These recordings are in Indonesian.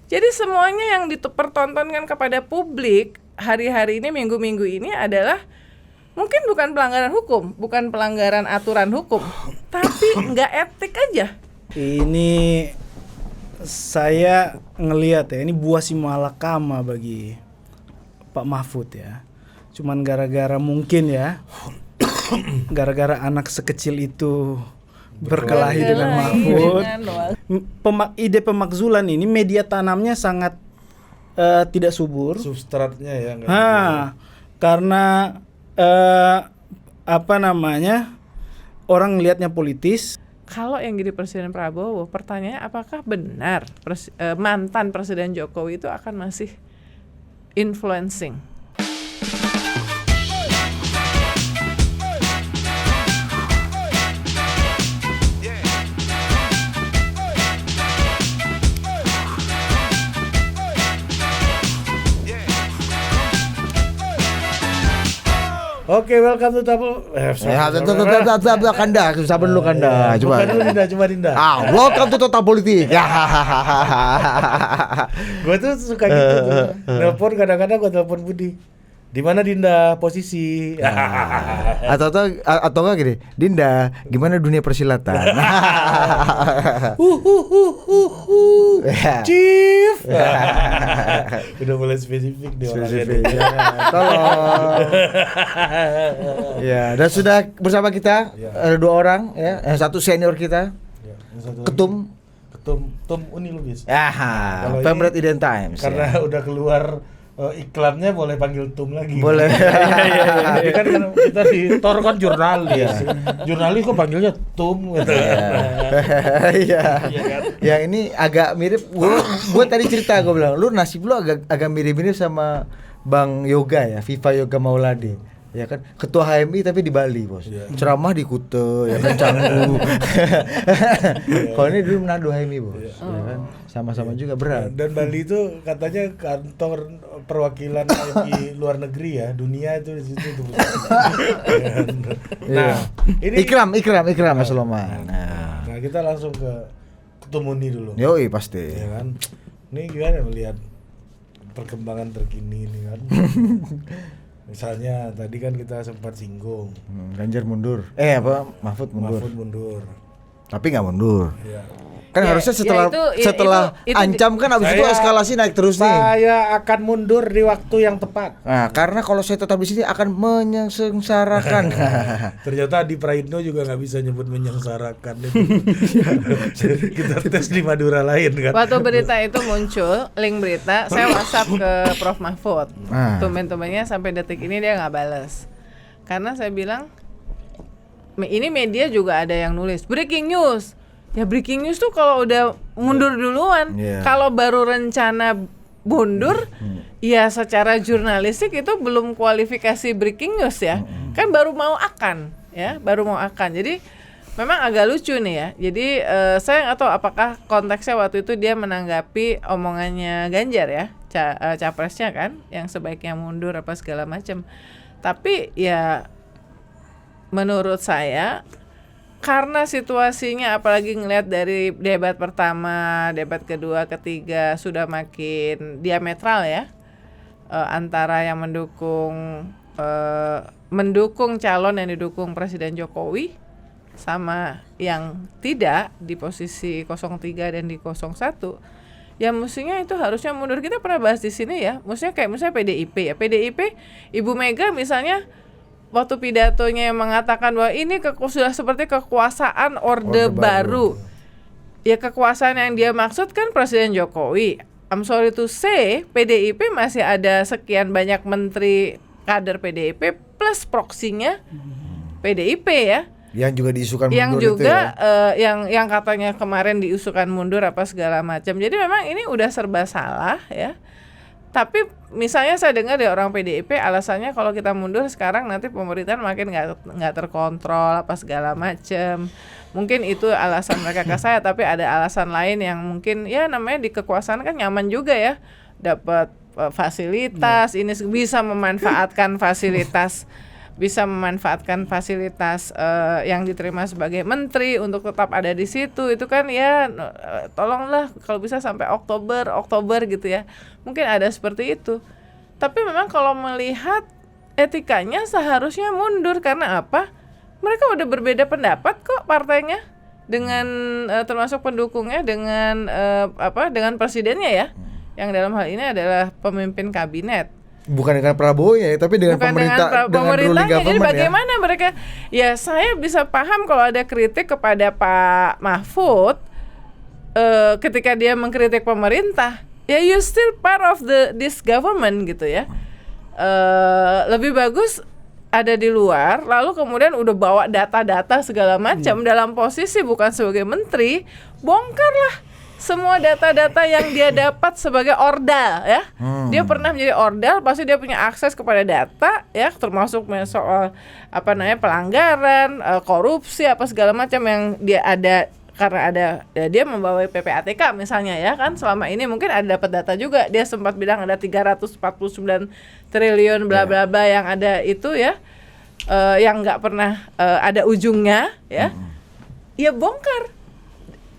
Jadi semuanya yang dipertontonkan kepada publik hari-hari ini, minggu-minggu ini adalah mungkin bukan pelanggaran hukum, bukan pelanggaran aturan hukum, tapi nggak etik aja. Ini saya ngelihat ya, ini buah si malakama bagi Pak Mahfud ya. Cuman gara-gara mungkin ya, gara-gara anak sekecil itu berkelahi dengan Mahfud. Ide pemakzulan ini media tanamnya sangat tidak subur. Substratnya ya. Karena orang ngelihatnya politis. Kalau yang jadi Presiden Prabowo, pertanyaannya apakah benar mantan Presiden Jokowi itu akan masih influencing? Oke, welcome to Tabel. Kanda, sabar dulu Kanda. Coba Dinda. Welcome to Total Politik. Gue tuh suka gitu tuh. Nelpon kadang-kadang gue telepon Budi. Di mana Dinda posisi? Atau enggak gini, Dinda, gimana dunia persilatan? Chief. Udah mulai spesifik deh orangnya. Tolong. Ya, dan sudah bersama kita ada 2 orang ya, yang satu senior kita. Ketum Uni Lubis. Pemret Iden Times. Karena udah keluar iklannya boleh panggil Tum lagi. Boleh. Jadi kan kita di Tor kan jurnalis. Jurnalis kok panggilnya Tum gitu. Iya. Yang ini agak mirip. Gue tadi cerita gue bilang, lu nasib lu agak mirip-mirip sama Bang Yoga ya, Viva Yoga Mauladi. Ya kan, ketua HMI tapi di Bali, Bos. Ceramah di Kuta, ya kan, Canggu. Kalau ini dulu Manado HMI, Bos. Ya kan, sama-sama juga berat. Dan Bali itu katanya kantor perwakilan HMI luar negeri ya, dunia itu di situ tuh. Nah, ini Ikram Mas Loman. Nah, kita langsung ke Ketum Uni dulu. Yoi, pasti. Ya kan. Ini gimana melihat perkembangan terkini ini kan? Misalnya tadi kan kita sempat singgung Ganjar mundur. Mahfud mundur. Tapi nggak mundur. Iya. Kan harusnya setelah ancam kan habis itu eskalasi naik terus nih. Saya akan mundur di waktu yang tepat. Nah, karena kalau saya tetap di sini akan menyengsarakan. Ternyata di Praitno juga nggak bisa nyebut menyengsarakan itu. Kita tes di Madura lain kan. Waktu berita itu muncul, link berita, saya WhatsApp ke Prof Mahfud. Tumben-tumbennya sampai detik ini dia nggak balas. Karena saya bilang, ini media juga ada yang nulis breaking news. Ya breaking news tuh kalau udah mundur duluan. Kalau baru rencana mundur, ya secara jurnalistik itu belum kualifikasi breaking news ya. Kan baru mau akan. Jadi memang agak lucu nih ya. Jadi saya nggak tahu apakah konteksnya waktu itu dia menanggapi omongannya Ganjar ya, capresnya kan, yang sebaiknya mundur apa segala macam. Tapi ya menurut saya, karena situasinya apalagi ngelihat dari debat pertama, debat kedua, ketiga sudah makin diametral ya, antara yang mendukung calon yang didukung Presiden Jokowi sama yang tidak di posisi 03 dan di 01. Ya mestinya itu harusnya mundur. Kita pernah bahas di sini ya. Misalnya PDIP ya. PDIP Ibu Mega misalnya waktu pidatonya yang mengatakan bahwa ini sudah seperti kekuasaan orde baru. Ya kekuasaan yang dia maksud kan Presiden Jokowi. I'm sorry to say, PDIP masih ada sekian banyak menteri kader PDIP plus proksinya PDIP ya. Yang juga diisukan mundur. Yang juga yang katanya kemarin diusulkan mundur apa segala macam. Jadi memang ini udah serba salah ya. Tapi misalnya saya dengar dari orang PDIP alasannya kalau kita mundur sekarang nanti pemerintahan makin nggak terkontrol apa segala macam. Mungkin itu alasan mereka ke saya, tapi ada alasan lain yang mungkin ya namanya di kekuasaan kan nyaman juga ya, dapat fasilitas, ini bisa memanfaatkan fasilitas bisa memanfaatkan fasilitas yang diterima sebagai menteri untuk tetap ada di situ, itu kan ya tolonglah kalau bisa sampai Oktober gitu ya, mungkin ada seperti itu. Tapi memang kalau melihat etikanya seharusnya mundur. Karena apa? Mereka udah berbeda pendapat kok partainya dengan termasuk pendukungnya dengan dengan presidennya ya, yang dalam hal ini adalah pemimpin kabinet. Bukan dengan Prabowo ya, tapi dengan pemerintah, dengan ruling government. Jadi bagaimana mereka? Ya saya bisa paham kalau ada kritik kepada Pak Mahfud ketika dia mengkritik pemerintah. Ya you still part of this government gitu ya. Lebih bagus ada di luar, lalu kemudian udah bawa data-data segala macam dalam posisi bukan sebagai menteri, bongkarlah semua data-data yang dia dapat sebagai ordal ya. Dia pernah menjadi ordal, pasti dia punya akses kepada data ya, termasuk soal pelanggaran, korupsi apa segala macam yang dia ada karena ada dia membawa PPATK misalnya ya kan, selama ini mungkin ada dapat data juga. Dia sempat bilang ada 349 triliun bla bla bla yang ada itu ya, yang nggak pernah ada ujungnya ya. Ya bongkar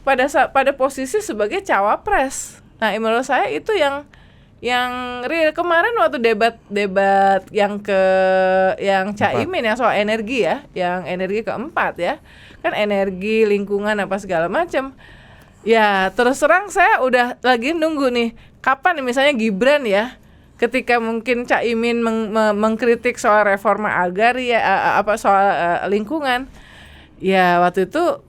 pada posisi sebagai cawapres. Nah, menurut saya itu yang real. Kemarin waktu debat yang Caimin yang soal energi ya, yang energi keempat ya, kan energi, lingkungan apa segala macam. Ya terus terang saya udah lagi nunggu nih kapan misalnya Gibran ya, ketika mungkin Caimin mengkritik soal reforma agraria soal lingkungan. Ya waktu itu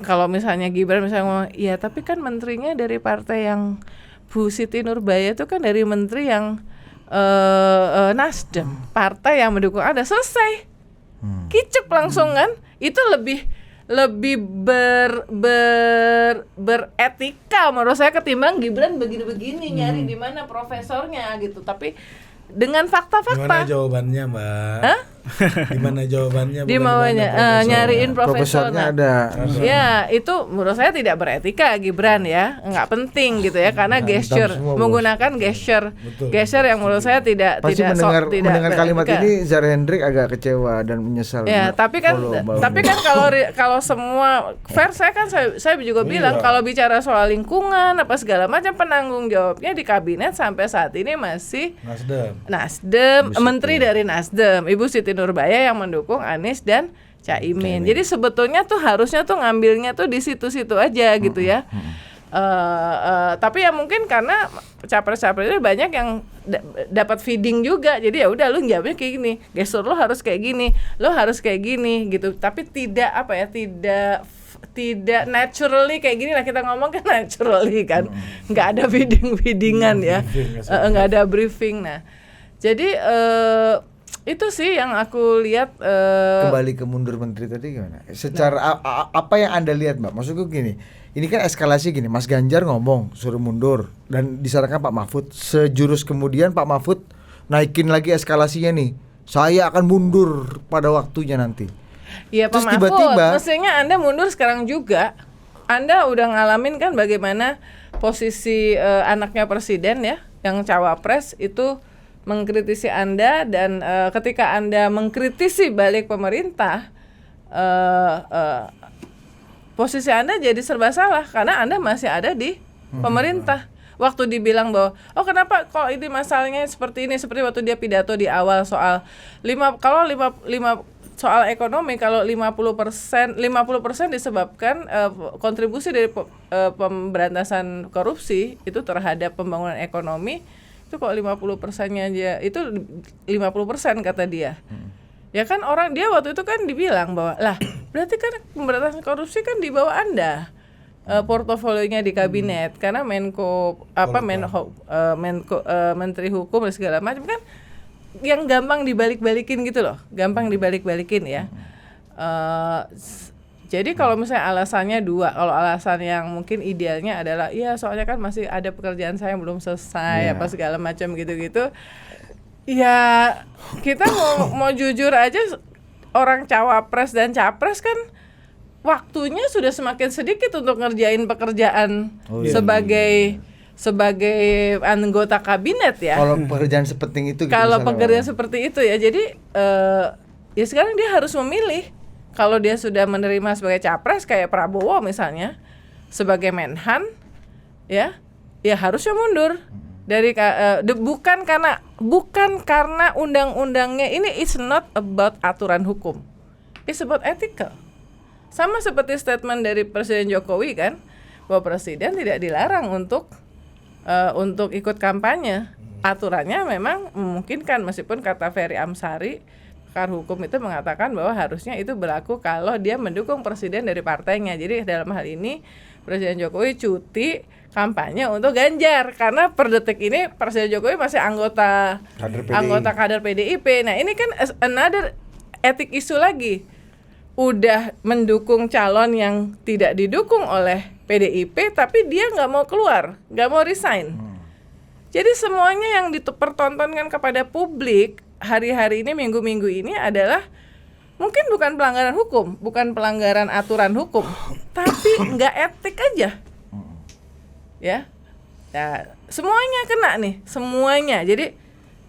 kalau misalnya Gibran misalnya ngomong, ya tapi kan menterinya dari partai yang Bu Siti Nurbaya itu kan dari menteri yang Nasdem, partai yang mendukung Anda, selesai. Kicep langsung kan. Itu lebih beretika menurut saya ketimbang Gibran begini-begini nyari di mana profesornya gitu. Tapi dengan fakta-fakta. Gimana jawabannya, Mbak? Gimana jawabannya? Di maunya nyariin profesornya ada. Ya, itu menurut saya tidak beretika Gibran ya. Enggak penting gitu ya, karena gesture, menggunakan gesture yang menurut saya tidak pasti tidak mendengar kalimat ini Zahra Hendrik agak kecewa dan menyesal. Ya, tapi kan kalau semua fair, saya juga bilang kalau bicara soal lingkungan apa segala macam, penanggung jawabnya di kabinet sampai saat ini masih Nasdem, menteri dari Nasdem, Ibu Siti Nurbaya yang mendukung Anies dan Caimin. Jadi sebetulnya tuh harusnya tuh ngambilnya tuh di situ-situ aja gitu ya. Tapi ya mungkin karena capres-capres banyak yang dapat feeding juga. Jadi ya udah lu jawabnya kayak gini, gestur lu harus kayak gini, lu harus kayak gini gitu. Tapi tidak tidak naturally kayak gini lah, kita ngomong kan naturally kan, nggak ada feedingan ya, nggak ada briefing. Nah jadi itu sih yang aku lihat. Kembali ke mundur menteri tadi gimana? Secara apa yang Anda lihat, Mbak? Maksudku gini, ini kan eskalasi gini, Mas Ganjar ngomong suruh mundur dan disarankan Pak Mahfud, sejurus kemudian Pak Mahfud naikin lagi eskalasinya nih, saya akan mundur pada waktunya nanti. Iya Pak Mahfud, mestinya Anda mundur sekarang juga. Anda udah ngalamin kan bagaimana posisi anaknya presiden ya, yang cawapres itu mengkritisi Anda, dan ketika Anda mengkritisi balik pemerintah, posisi Anda jadi serba salah karena Anda masih ada di pemerintah. Waktu dibilang bahwa kenapa kok ini masalahnya seperti ini, seperti waktu dia pidato di awal soal 5 soal ekonomi, kalau 50% disebabkan kontribusi dari pemberantasan korupsi itu terhadap pembangunan ekonomi. Itu kok 50%-nya aja, itu 50% kata dia. Ya kan dia waktu itu kan dibilang bahwa lah berarti kan pemberantasan korupsi kan di bawah Anda, portofolionya di kabinet, karena Menteri Hukum dan segala macam kan yang gampang dibalik-balikin gitu loh, gampang dibalik-balikin ya. Jadi kalau misalnya alasannya dua, kalau alasan yang mungkin idealnya adalah iya soalnya kan masih ada pekerjaan saya yang belum selesai apa segala macam gitu-gitu. Ya kita mau jujur aja, orang cawapres dan capres kan waktunya sudah semakin sedikit untuk ngerjain pekerjaan sebagai anggota kabinet ya. Kalau pekerjaan sepenting itu gitu. Kalau pekerjaan seperti itu ya, jadi ya sekarang dia harus memilih. Kalau dia sudah menerima sebagai capres kayak Prabowo misalnya, sebagai Menhan, ya harusnya mundur dari bukan karena undang-undangnya ini. It's not about aturan hukum, it's about ethical. Sama seperti statement dari Presiden Jokowi kan, bahwa presiden tidak dilarang untuk ikut kampanye. Aturannya memang memungkinkan, meskipun kata Ferry Amsari, pakar hukum itu mengatakan bahwa harusnya itu berlaku kalau dia mendukung presiden dari partainya. Jadi dalam hal ini Presiden Jokowi cuti kampanye untuk Ganjar, karena per detik ini Presiden Jokowi masih anggota kader PDIP. Nah ini kan another etik isu lagi. Udah mendukung calon yang tidak didukung oleh PDIP, tapi dia nggak mau keluar, nggak mau resign. Jadi semuanya yang dipertontonkan kepada publik hari-hari ini, minggu-minggu ini adalah mungkin bukan pelanggaran hukum, bukan pelanggaran aturan hukum, tapi nggak etik aja. Ya, semuanya kena nih, semuanya. Jadi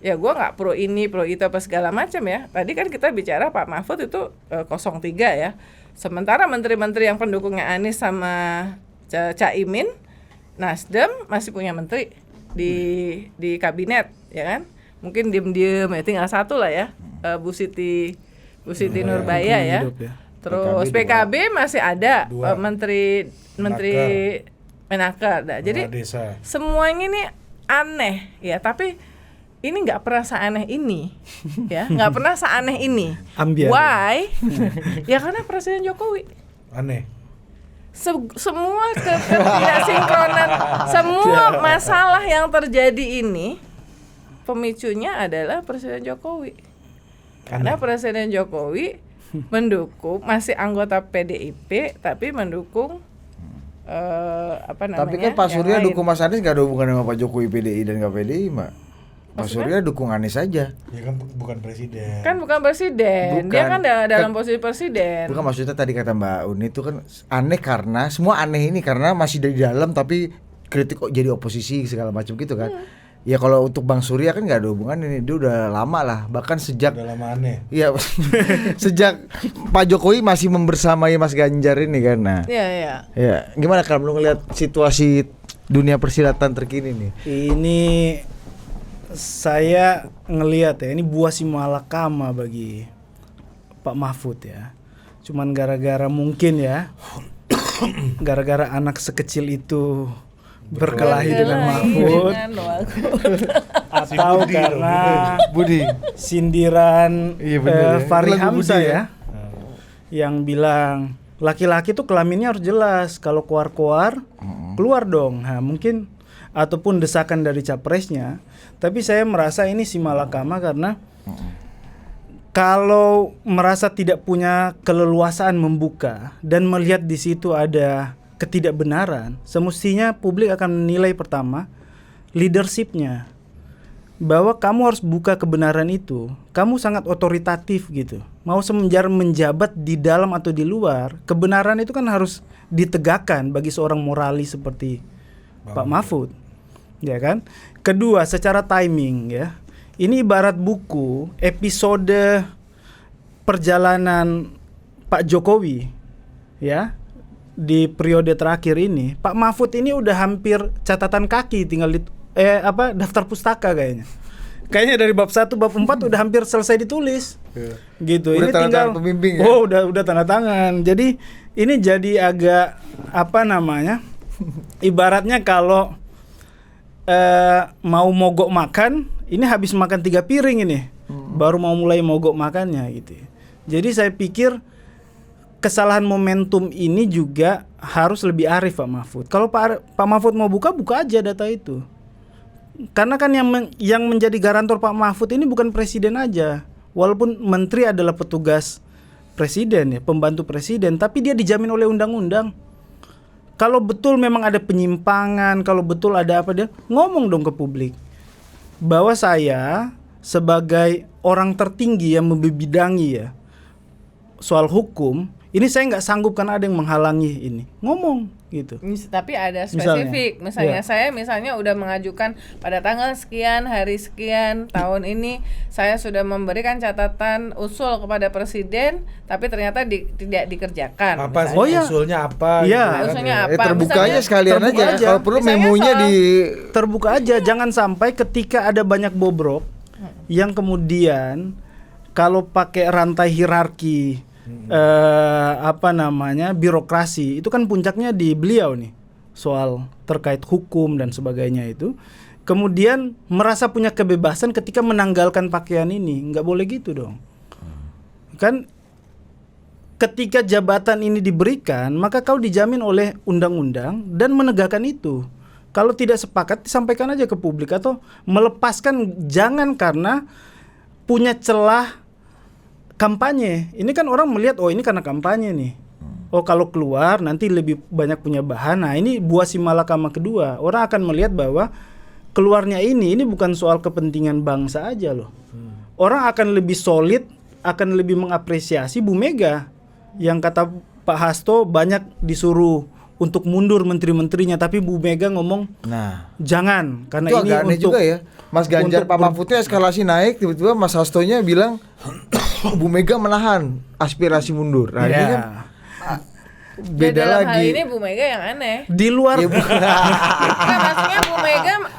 ya gue nggak pro ini, pro itu apa segala macam ya. Tadi kan kita bicara Pak Mahfud itu 03 ya. Sementara menteri-menteri yang pendukungnya Anies sama Caimin, Nasdem masih punya menteri di kabinet, ya kan? Mungkin diem-diem ya, tinggal satu lah ya, Bu Siti Nurbaya ya. Terus PKB masih ada menteri Menaker. Nah, jadi semuanya ini aneh ya, tapi ini nggak pernah seaneh ini, ya nggak pernah seaneh ini. Why? Ya karena Presiden Jokowi aneh. Semua ketidaksinkronan, semua masalah yang terjadi ini pemicunya adalah Presiden Jokowi. Karena Presiden Jokowi mendukung, masih anggota PDIP tapi mendukung Tapi kan Pak Surya dukung Mas Anies nggak ada hubungan dengan Pak Jokowi PDI dan nggak PDI, Mbak. Pak Surya dukung Anies saja. Ya kan bukan presiden. Kan bukan presiden. Bukan. Dia kan dalam posisi presiden. Bukan, maksudnya tadi kata Mbak Uni itu kan aneh karena semua aneh ini karena masih dari dalam tapi kritik kok jadi oposisi segala macam gitu kan. Ya kalau untuk Bang Surya kan nggak ada hubungan ini, dia udah lama lah, bahkan sejak udah lama aneh. Iya, sejak Pak Jokowi masih membersamai Mas Ganjar ini kan. Nah. Iya. Ya, gimana kalau lu ngelihat situasi dunia persilatan terkini nih? Ini saya ngelihat ya, ini buah si malakama bagi Pak Mahfud ya. Cuman gara-gara mungkin ya, gara-gara anak sekecil itu berkelahi dengan Mahfud, atau karena Budi sindiran Fahri Hamzah ya, yang bilang laki-laki tuh kelaminnya harus jelas, kalau keluar dong. Nah, mungkin ataupun desakan dari capresnya. Tapi saya merasa ini si malakama karena kalau merasa tidak punya keleluasaan membuka dan melihat di situ ada ketidakbenaran, semestinya publik akan menilai pertama leadershipnya, bahwa kamu harus buka kebenaran itu. Kamu sangat otoritatif gitu, mau menjabat di dalam atau di luar, kebenaran itu kan harus ditegakkan bagi seorang moralis seperti Pak Mahfud, ya kan. Kedua, secara timing ya, ini ibarat buku episode perjalanan Pak Jokowi ya. Di periode terakhir ini, Pak Mahfud ini udah hampir catatan kaki, tinggal daftar pustaka kayaknya. Kayaknya dari bab 1, bab 4 udah hampir selesai ditulis. Gitu. Udah ini tinggal pembimbing ya? Oh, udah tanda tangan. Jadi ini jadi agak ibaratnya kalau mau mogok makan, ini habis makan 3 piring ini. Baru mau mulai mogok makannya gitu. Jadi saya pikir kesalahan momentum ini juga harus lebih arif Pak Mahfud. Kalau Pak Mahfud mau buka aja data itu. Karena kan yang menjadi garantor Pak Mahfud ini bukan presiden aja. Walaupun menteri adalah petugas presiden ya, pembantu presiden, tapi dia dijamin oleh undang-undang. Kalau betul memang ada penyimpangan, kalau betul ada apa, dia ngomong dong ke publik. Bahwa saya sebagai orang tertinggi yang membidangi ya soal hukum, ini saya nggak sanggup karena ada yang menghalangi ini, ngomong gitu. Tapi ada spesifik, misalnya saya udah mengajukan pada tanggal sekian, hari sekian, tahun ini saya sudah memberikan catatan usul kepada presiden, tapi ternyata tidak dikerjakan. Apa sih usulnya apa? Iya. Usulnya apa? Terbuka aja sekalian terbuka aja. aja. Kalau perlu memonya terbuka aja, jangan sampai ketika ada banyak bobrok yang kemudian kalau pakai rantai hierarki birokrasi itu kan puncaknya di beliau nih soal terkait hukum dan sebagainya itu, kemudian merasa punya kebebasan ketika menanggalkan pakaian ini. Nggak boleh gitu dong. Kan ketika jabatan ini diberikan, maka kau dijamin oleh undang-undang dan menegakkan itu. Kalau tidak sepakat disampaikan aja ke publik, atau melepaskan, jangan karena punya celah kampanye. Ini kan orang melihat, oh ini karena kampanye nih. Oh kalau keluar nanti lebih banyak punya bahan. Nah ini buah si malakama kedua. Orang akan melihat bahwa keluarnya ini bukan soal kepentingan bangsa aja loh. Orang akan lebih solid, akan lebih mengapresiasi Bu Mega. Yang kata Pak Hasto banyak disuruh untuk mundur menteri-menterinya, tapi Bu Mega ngomong, jangan, karena itu ini agak aneh untuk juga ya. Mas Ganjar Pak Mahfudnya eskalasi naik, tiba-tiba Mas Hastonya bilang Bu Mega menahan aspirasi mundur. Nah ini kan beda dalam lagi. hal ini Bu Mega yang aneh. Di luar Kan maksudnya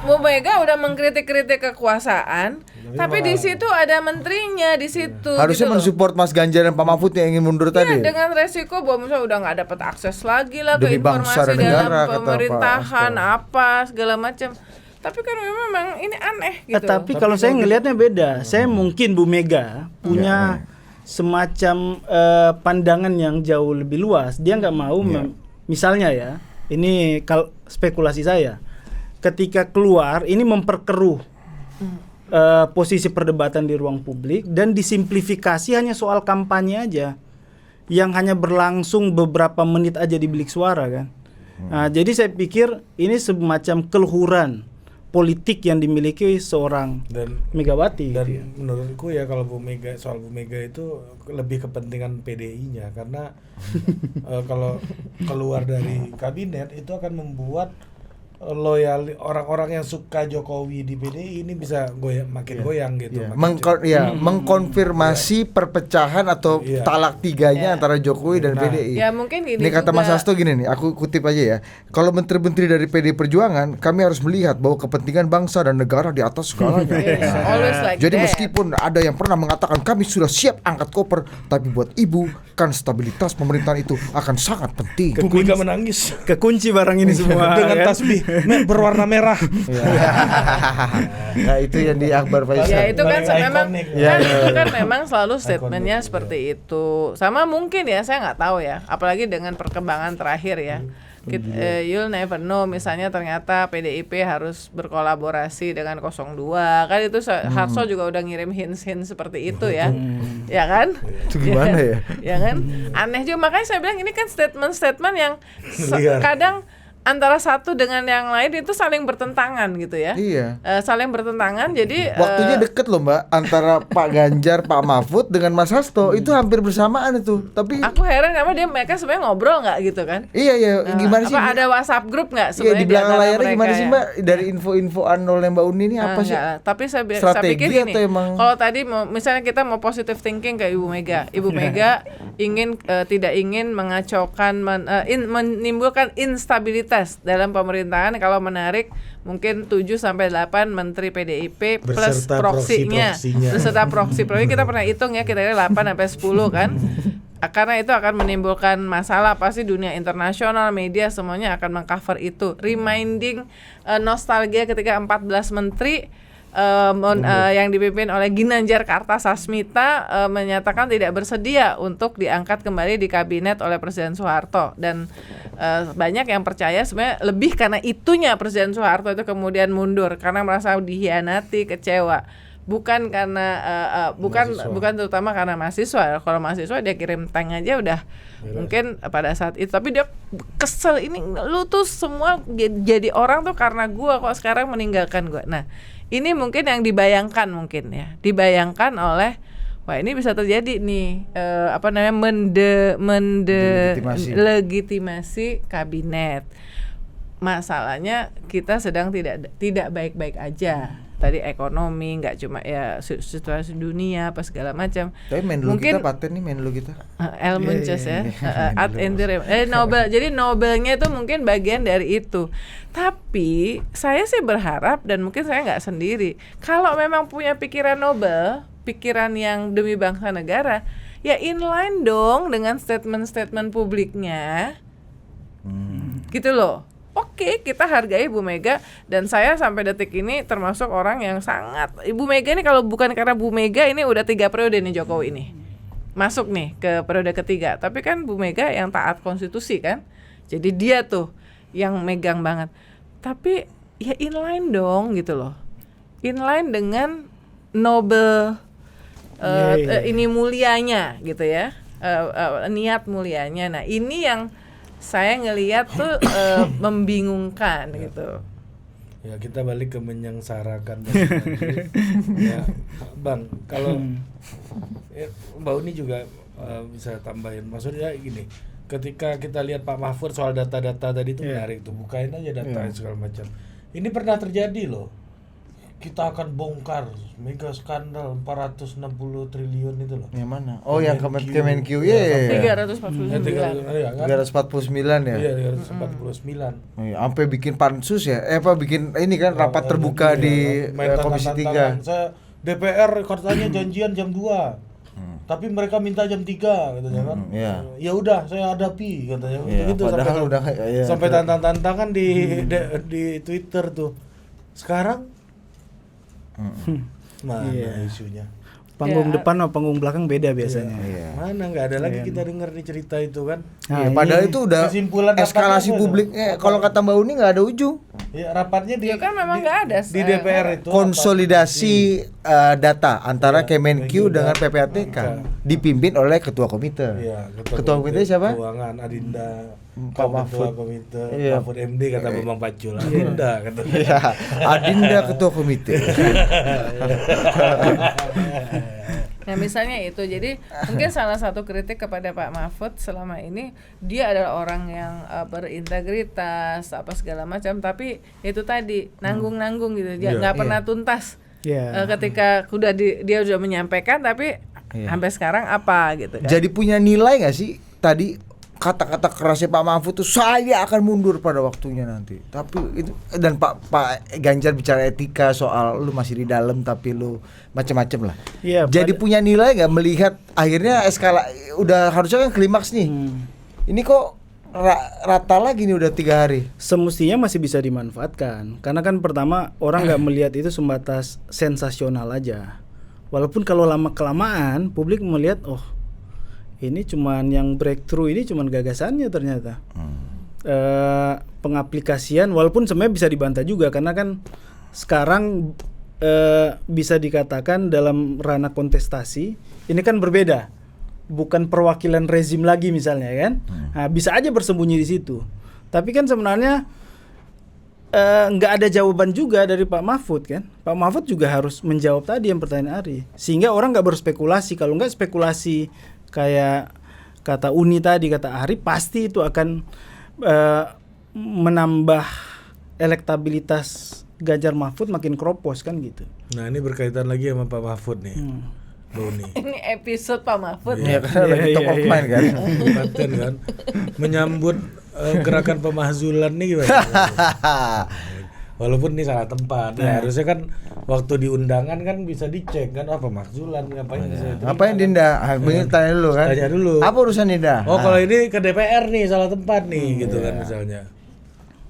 Bu Mega udah mengkritik-kritik kekuasaan, tapi di situ ada menterinya di situ. Harusnya gitu mensupport Mas Ganjar dan Pak Mahfud yang ingin mundur tadi. Dengan resiko bahwa misalnya udah nggak dapat akses lagi lah Demi ke bangsa informasi dan negara, dalam kata pemerintahan Pak apa segala macam. Tapi kan memang ini aneh gitu. Tapi kalau saya ngelihatnya beda. Saya mungkin Bu Mega punya semacam pandangan yang jauh lebih luas. Dia nggak mau misalnya ya, ini spekulasi saya, ketika keluar ini memperkeruh posisi perdebatan di ruang publik dan disimplifikasi hanya soal kampanye aja yang hanya berlangsung beberapa menit aja di bilik suara kan. Nah, jadi saya pikir ini semacam keluhuran politik yang dimiliki seorang Megawati. Dan gitu ya. Menurutku ya kalau soal Bu Mega itu lebih kepentingan PDI-nya, karena kalau keluar dari kabinet itu akan membuat loyal orang-orang yang suka Jokowi di PDI ini bisa makin goyang gitu. Mengkonfirmasi perpecahan atau talak tiganya antara Jokowi dan PDI. Ya mungkin gini. Ini kata Mas Hasto gini nih, aku kutip aja ya. Kalau menteri-menteri dari PDI Perjuangan, kami harus melihat bahwa kepentingan bangsa dan negara di atas segalanya. Jadi meskipun ada yang pernah mengatakan kami sudah siap angkat koper, tapi buat ibu kan stabilitas pemerintahan itu akan sangat penting. Bu Mega menangis. Kekunci barang ini semua dengan tasbih berwarna merah. Nah itu yang di Akbar Faisal. Ya itu kan itu kan memang selalu statementnya seperti itu. Sama mungkin ya, saya nggak tahu ya. Apalagi dengan perkembangan terakhir ya. You'll never know. Misalnya ternyata PDIP harus berkolaborasi dengan 02. Kan itu Harso juga udah ngirim hint-hint seperti itu ya. Ya kan? Itu gimana ya? Ya kan? Aneh juga, makanya saya bilang ini kan statement-statement yang kadang antara satu dengan yang lain itu saling bertentangan gitu ya. Iya. Saling bertentangan, jadi waktunya deket loh Mbak, antara Pak Ganjar, Pak Mahfud dengan Mas Hasto itu hampir bersamaan itu. Tapi aku heran sama mereka sebenarnya ngobrol nggak gitu kan? Iya gimana sih? Apa ada WhatsApp grup nggak sebenarnya? Iya, di belakang layarnya gimana sih Mbak? Ya? Dari info-info anolnya Mbak Uni ini apa sih? Tapi saya pikir gini, kalau tadi misalnya kita mau positive thinking ke Ibu Mega ingin tidak ingin mengacaukan menimbulkan instabilitas dalam pemerintahan kalau menarik mungkin 7-8 menteri PDIP plus proksinya beserta proksi kita pernah hitung ya, kita 8-10 kan. Karena itu akan menimbulkan masalah, pasti dunia internasional, media semuanya akan mengcover itu, reminding nostalgia ketika 14 menteri yang dipimpin oleh Ginanjar Kartasasmita menyatakan tidak bersedia untuk diangkat kembali di kabinet oleh Presiden Soeharto, dan banyak yang percaya sebenarnya lebih karena itunya Presiden Soeharto itu kemudian mundur karena merasa dihianati, kecewa, bukan karena bukan terutama karena mahasiswa. Kalau mahasiswa dia kirim tank aja udah mungkin pada saat itu, tapi dia kesel, ini lu tuh semua jadi orang tuh karena gua kok sekarang meninggalkan gua. Nah ini mungkin yang dibayangkan oleh wah ini bisa terjadi nih legitimasi kabinet. Masalahnya kita sedang tidak baik-baik aja. Tadi ekonomi, nggak cuma ya situasi dunia apa segala macam. Tapi Menlu kita paten nih Menlu kita. Elmunches ad interim. Nobel. Jadi Nobelnya itu mungkin bagian dari itu. Tapi saya sih berharap dan mungkin saya nggak sendiri. Kalau memang punya pikiran Nobel, pikiran yang demi bangsa negara, ya inline dong dengan statement-statement publiknya. Gitu loh. Oke, kita hargai Bu Mega dan saya sampai detik ini termasuk orang yang sangat Ibu Mega ini kalau bukan karena Bu Mega ini udah 3 periode nih Jokowi ini. Masuk nih ke periode ketiga. Tapi kan Bu Mega yang taat konstitusi kan. Jadi dia tuh yang megang banget. Tapi ya inline dong gitu loh. Inline dengan Nobel ini mulianya gitu ya. Niat mulianya. Nah, ini yang saya ngelihat tuh membingungkan gitu. Ya kita balik ke menyengsarakan. Ya, Bang, kalau Mbak Uni juga bisa tambahin. Maksudnya gini, ketika kita lihat Pak Mahfud soal data-data tadi itu menarik tuh, bukain aja data segala macam. Ini pernah terjadi loh. Kita akan bongkar mega skandal 460 triliun itu loh. Yang mana? Oh, yang Kemenq ya. 349 ya. Iya, 349. Iya, sampai bikin pansus ya. Bikin ini kan rapat terbuka di Komisi 3. Saya DPR katanya janjian jam 2. Tapi mereka minta jam 3 katanya kan. Ya udah saya hadapi katanya. Gitu sampai tantang-tantangan di Twitter tuh. Sekarang mana isunya? Panggung depan sama panggung belakang beda biasanya. Mana nggak ada lagi kita dengar nih cerita itu kan? Padahal itu udah eskalasi publik. Kalau kata Mbak Uni nggak ada ujung. Ya rapatnya kan memang nggak ada di DPR itu. Konsolidasi data antara Kemenq dengan PPATK dipimpin oleh ketua komite. Ketua komite siapa? Keuangan Adinda. Pak Mahfud komite, Mahfud MD kata Bambang Pacul. Adinda kata. Adinda ketua komite. Nah misalnya itu, jadi mungkin salah satu kritik kepada Pak Mahfud selama ini dia adalah orang yang berintegritas apa segala macam, tapi itu tadi nanggung-nanggung gitu, dia nggak pernah tuntas. Ketika dia udah menyampaikan, tapi sampai sekarang apa gitu kan? Jadi punya nilai nggak sih tadi? Kata-kata kerasnya Pak Mahfud itu saya akan mundur pada waktunya nanti. Tapi itu dan Pak Ganjar bicara etika soal lu masih di dalam tapi lu macam-macam lah. Jadi punya nilai nggak melihat akhirnya udah harusnya kan klimaks nih. Ini kok rata lagi nih udah 3 hari. Semestinya masih bisa dimanfaatkan. Karena kan pertama orang nggak melihat itu sebatas sensasional aja. Walaupun kalau lama kelamaan publik melihat ini cuman yang breakthrough ini cuman gagasannya ternyata. Pengaplikasian walaupun sebenarnya bisa dibantah juga karena kan sekarang bisa dikatakan dalam ranah kontestasi ini kan berbeda. Bukan perwakilan rezim lagi misalnya kan. Nah, bisa aja bersembunyi di situ. Tapi kan sebenarnya nggak ada jawaban juga dari Pak Mahfud kan. Pak Mahfud juga harus menjawab tadi yang pertanyaan Ari. Sehingga orang nggak berspekulasi. Kalau nggak spekulasi kayak kata Uni tadi, kata Ari, pasti itu akan menambah elektabilitas Ganjar Mahfud makin kropos kan gitu. Nah ini berkaitan lagi sama Pak Mahfud nih. Uni. Ini episode Pak Mahfud. Iya kan lagi top of mind kan. Paten kan. Menyambut gerakan pemahzulan nih gimana? Walaupun ini salah tempat, harusnya kan waktu di undangan kan bisa dicek kan apa mahzulan ngapain bisa. Apa yang Dinda? Tanya dulu kan. Tanya dulu. Apa urusan Dinda? Kalau ini ke DPR nih salah tempat nih gitu kan misalnya.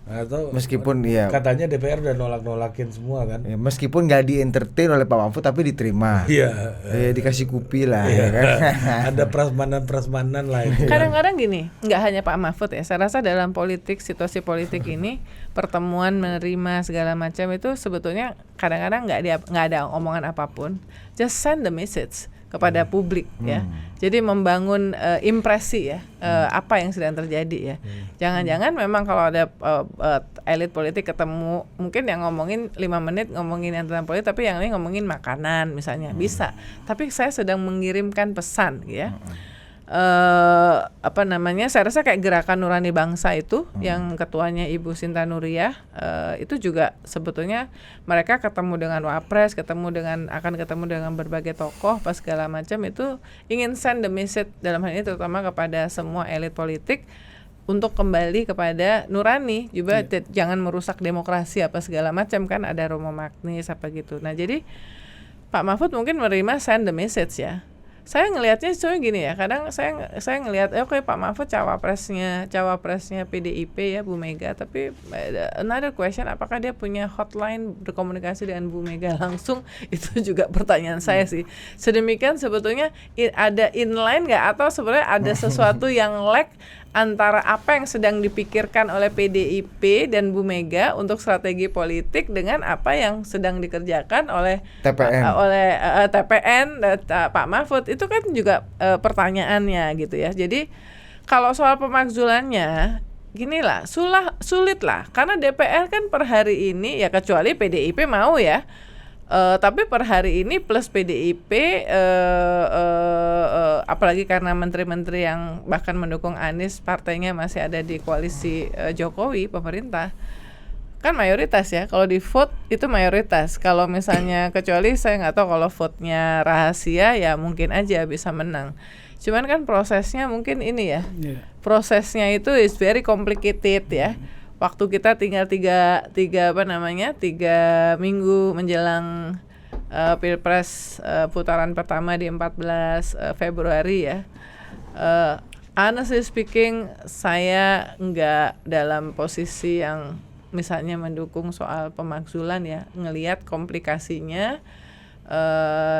Atau meskipun katanya DPR udah nolak-nolakin semua kan. Ya, meskipun nggak di-entertain oleh Pak Mahfud tapi diterima. Dikasih kupi lah ya kan. Ada prasmanan lah itu. Kadang-kadang gini, nggak hanya Pak Mahfud ya. Saya rasa dalam politik, situasi politik ini pertemuan menerima segala macam itu sebetulnya kadang-kadang nggak ada omongan apapun. Just send the message. kepada publik ya. Jadi membangun impresi ya, apa yang sedang terjadi ya. Jangan-jangan memang kalau ada elit politik ketemu, mungkin yang ngomongin 5 menit ngomongin yang tentang politik, tapi yang lain ngomongin makanan misalnya, bisa. Tapi saya sedang mengirimkan pesan ya. Saya rasa kayak Gerakan Nurani Bangsa itu yang ketuanya Ibu Sinta Nuriyah, itu juga sebetulnya mereka ketemu dengan Wapres, akan ketemu dengan berbagai tokoh pas segala macam, itu ingin send the message dalam hal ini terutama kepada semua elit politik untuk kembali kepada nurani juga, jangan merusak demokrasi apa segala macam kan, ada Romo Magnis apa gitu. Nah jadi Pak Mahfud mungkin menerima send the message ya. Saya ngelihatnya soalnya gini ya, kadang saya ngelihat oke, Pak Mahfud cawapresnya PDIP ya Bu Mega, tapi another question, apakah dia punya hotline berkomunikasi dengan Bu Mega langsung, itu juga pertanyaan saya sih. Sedemikian sebetulnya ada inline nggak, atau sebenarnya ada sesuatu yang lag antara apa yang sedang dipikirkan oleh PDIP dan Bu Mega untuk strategi politik dengan apa yang sedang dikerjakan oleh TPN Pak Mahfud. Itu kan juga pertanyaannya gitu ya. Jadi kalau soal pemakzulannya ginilah, sulit lah, karena DPR kan per hari ini ya, kecuali PDIP mau ya, tapi per hari ini plus PDIP, apalagi karena menteri-menteri yang bahkan mendukung Anies partainya masih ada di koalisi Jokowi pemerintah, kan mayoritas ya. Kalau di vote itu mayoritas. Kalau misalnya kecuali saya nggak tahu kalau vote-nya rahasia ya mungkin aja bisa menang. Cuman kan prosesnya mungkin ini ya, prosesnya itu is very complicated ya. Waktu kita tinggal 3 minggu menjelang Pilpres putaran pertama di 14 Februari ya. Honestly speaking, saya nggak dalam posisi yang misalnya mendukung soal pemakzulan ya, ngelihat komplikasinya,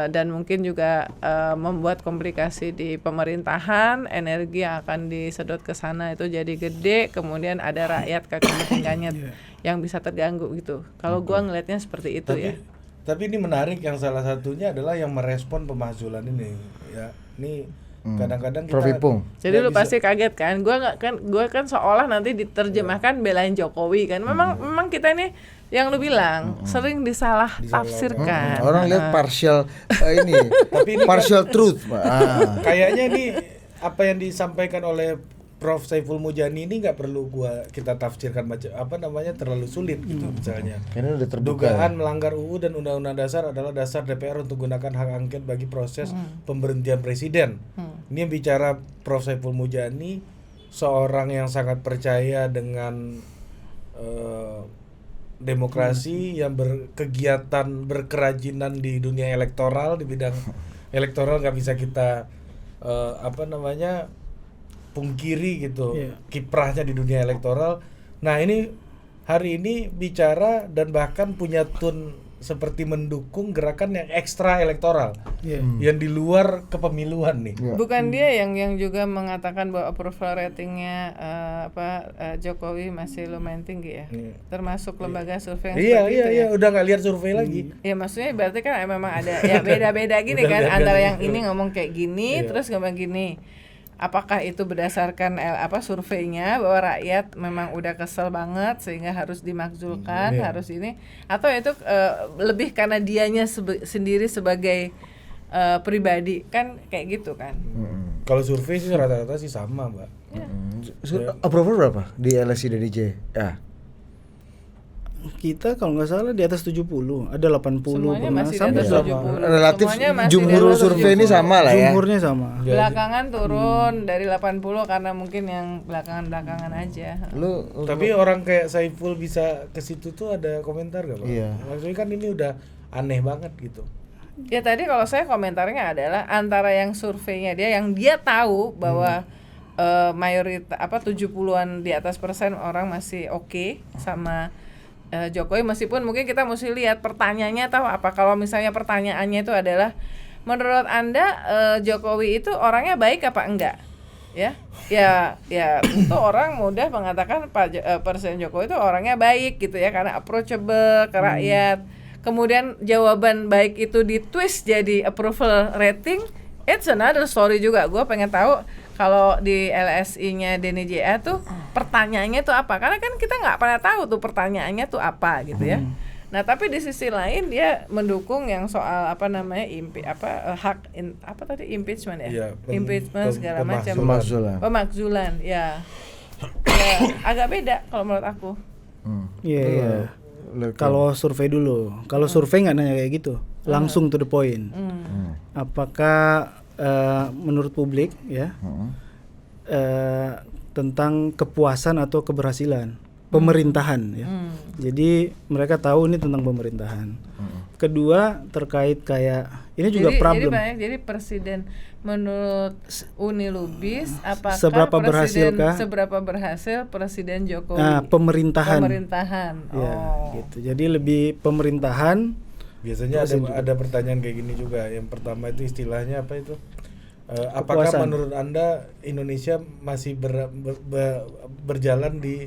dan mungkin juga membuat komplikasi di pemerintahan, energi yang akan disedot ke sana itu jadi gede, kemudian ada rakyat kepentingannya yang bisa terganggu gitu. Kalau gua ngelihatnya seperti itu. Tapi ini menarik, yang salah satunya adalah yang merespon pemakzulan ini ya. Ini kadang-kadang kita jadi lu pasti kaget kan, gue kan seolah nanti diterjemahkan belain Jokowi kan. Memang kita ini yang lu bilang sering disalah tafsirkan. Orang lihat partial tapi ini partial truth. Kayaknya ini apa yang disampaikan oleh Prof Saiful Mujani ini nggak perlu kita tafsirkan terlalu sulit gitu misalnya. Karena udah terbuka. Dugaan melanggar UU dan Undang-Undang Dasar adalah dasar DPR untuk gunakan hak angket bagi proses pemberhentian presiden. Ini yang bicara Prof Saiful Mujani, seorang yang sangat percaya dengan demokrasi, yang berkegiatan berkerajinan di dunia elektoral, di bidang elektoral nggak bisa kita pungkiri gitu, kiprahnya di dunia elektoral. Nah ini hari ini bicara dan bahkan punya tone seperti mendukung gerakan yang ekstra elektoral, yang di luar kepemiluan nih. Bukan dia yang juga mengatakan bahwa approval ratingnya Jokowi masih lumayan tinggi ya, termasuk lembaga survei yang seperti itu. Iya, udah nggak lihat survei lagi. Ya maksudnya berarti kan memang ada ya beda-beda gini kan, antara yang ini ngomong kayak gini, terus ngomong gini. Apakah itu berdasarkan surveinya bahwa rakyat memang udah kesel banget sehingga harus dimakzulkan, harus ini, atau itu lebih karena dianya sendiri sebagai pribadi kan kayak gitu kan? Kalau survei sih rata-rata sih sama, Mbak. Approval berapa di LSI DDJ? Ya. Kita kalau nggak salah di atas 70, ada 80 semuanya pernah, masih di sampai atas 70. Relatif jumhur survei 70. ini sama lah ya. Jumhurnya sama. Belakangan turun dari 80 karena mungkin yang belakangan aja. Tapi orang kayak Saiful bisa ke situ tuh ada komentar gak, Pak? Iya. Maksudnya kan ini udah aneh banget gitu. Ya tadi kalau saya komentarnya adalah antara yang surveinya dia yang dia tahu bahwa mayoritas 70-an di atas persen orang masih oke sama Jokowi, meskipun mungkin kita mesti lihat pertanyaannya tahu apa. Kalau misalnya pertanyaannya itu adalah menurut Anda Jokowi itu orangnya baik apa enggak? Ya itu orang mudah mengatakan Presiden Jokowi itu orangnya baik gitu ya, karena approachable ke rakyat. kemudian jawaban baik itu ditwist jadi approval rating, it's another story juga. Gue pengen tahu kalau di LSI-nya Denny JA tuh pertanyaannya tuh apa, karena kan kita nggak pernah tahu tuh pertanyaannya tuh apa gitu ya. Nah tapi di sisi lain dia mendukung yang soal hak impeachment ya, impeachment segala macam, pemakzulan ya agak beda kalau menurut aku. Iya. Kalau survei dulu, kalau survei nggak nanya kayak gitu, langsung to the point. Apakah menurut publik ya tentang kepuasan atau keberhasilan pemerintahan ya. Jadi mereka tahu ini tentang pemerintahan. Kedua terkait kayak ini juga problem. Jadi presiden menurut Uni Lubis apakah seberapa berhasil Presiden Jokowi? Pemerintahan. Ya, gitu. Jadi lebih pemerintahan. Biasanya ada pertanyaan kayak gini juga. Yang pertama itu istilahnya apa itu? Apakah menurut Anda Indonesia masih berjalan di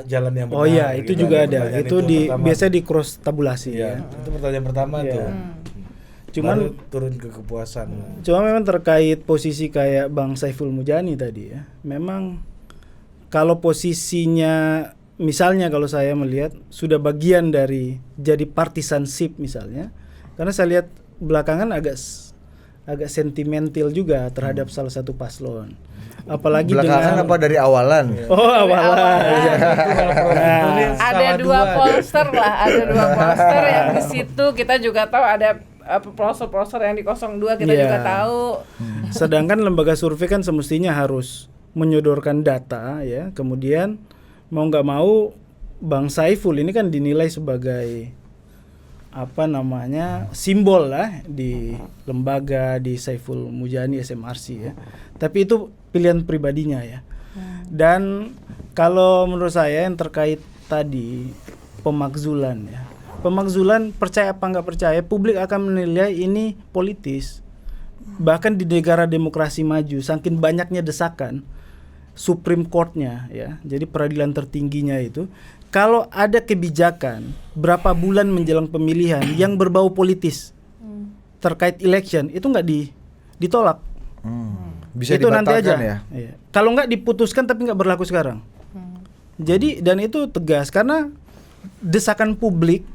jalan yang benar? Oh iya, itu gitu juga ada. Itu biasa di cross tabulasi ya. Itu pertanyaan pertama tuh. Cuman turun ke kepuasan. Cuma memang terkait posisi kayak Bang Saiful Mujani tadi ya. Memang kalau posisinya misalnya kalau saya melihat sudah bagian dari jadi partisanship misalnya. Karena saya lihat belakangan agak sentimental juga terhadap salah satu paslon. Apalagi belakangan apa dari awalan? Oh, awalan. Ada dua poster yang di situ kita juga tahu ada poster yang di 02 kita juga tahu. Sedangkan lembaga survei kan semestinya harus menyodorkan data ya. Kemudian mau nggak mau Bang Saiful ini kan dinilai sebagai simbol lah di lembaga, di Saiful Mujani SMRC ya. Tapi itu pilihan pribadinya ya. Dan kalau menurut saya yang terkait tadi pemakzulan ya. Pemakzulan percaya apa nggak percaya, publik akan menilai ini politis. Bahkan di negara demokrasi maju, saking banyaknya desakan Supreme Court-nya ya. Jadi peradilan tertingginya itu, kalau ada kebijakan berapa bulan menjelang pemilihan yang berbau politis terkait election itu nggak ditolak. Bisa itu nanti aja ya. Iya. Kalau nggak diputuskan tapi nggak berlaku sekarang. Jadi dan itu tegas karena desakan publik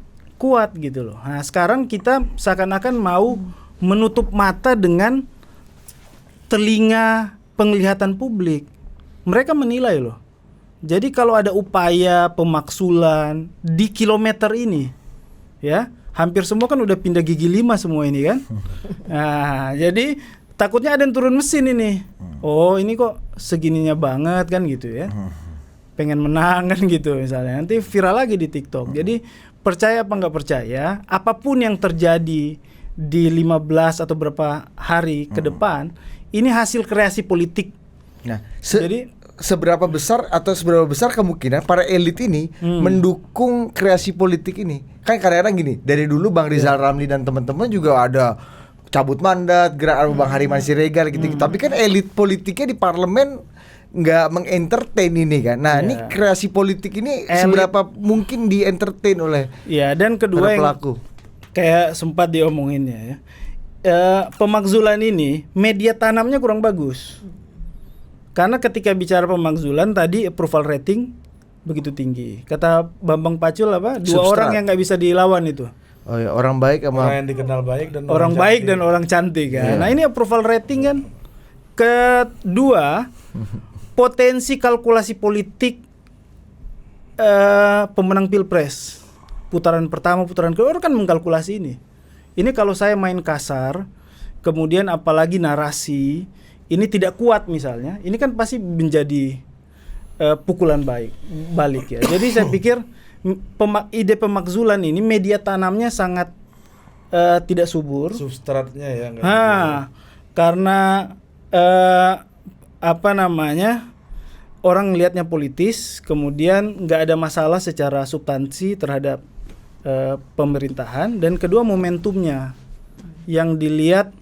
kuat gitu loh. Nah sekarang kita seakan-akan mau menutup mata dengan telinga penglihatan publik. Mereka menilai loh. Jadi kalau ada upaya pemaksulan di kilometer ini, ya hampir semua kan udah pindah gigi 5 semua ini kan. Nah jadi takutnya ada yang turun mesin ini. Oh ini kok segininya banget kan gitu ya. Pengen menang kan gitu misalnya. Nanti viral lagi di TikTok. Jadi percaya apa nggak percaya, apapun yang terjadi di 15 atau berapa hari ke depan, ini hasil kreasi politik. Nah, jadi seberapa besar kemungkinan para elit ini mendukung kreasi politik ini? Kan kadang-kadang gini, dari dulu Bang Rizal Ramli dan teman-teman juga ada cabut mandat, gerak Bang Hariman Siregar gitu. Tapi kan elit politiknya di parlemen nggak mengentertain ini kan. Nah ini kreasi politik ini seberapa mungkin di-entertain oleh dan kedua yang pelaku. Kayak sempat diomonginnya ya. Pemakzulan ini media tanamnya kurang bagus. Karena ketika bicara pemakzulan tadi approval rating begitu tinggi. Kata Bambang Pacul dua orang yang nggak bisa dilawan itu. Oh ya, orang baik sama orang yang dikenal baik dan orang baik dan orang cantik kan. Nah ini approval rating kan. Kedua potensi kalkulasi politik pemenang pilpres putaran pertama, putaran kedua kan mengkalkulasi ini. Ini kalau saya main kasar, kemudian apalagi narasi ini tidak kuat misalnya, ini kan pasti menjadi pukulan balik ya. Jadi saya pikir ide pemakzulan ini media tanamnya sangat tidak subur. Substratnya ya. Karena orang ngelihatnya politis, kemudian nggak ada masalah secara substansi terhadap pemerintahan, dan kedua momentumnya yang dilihat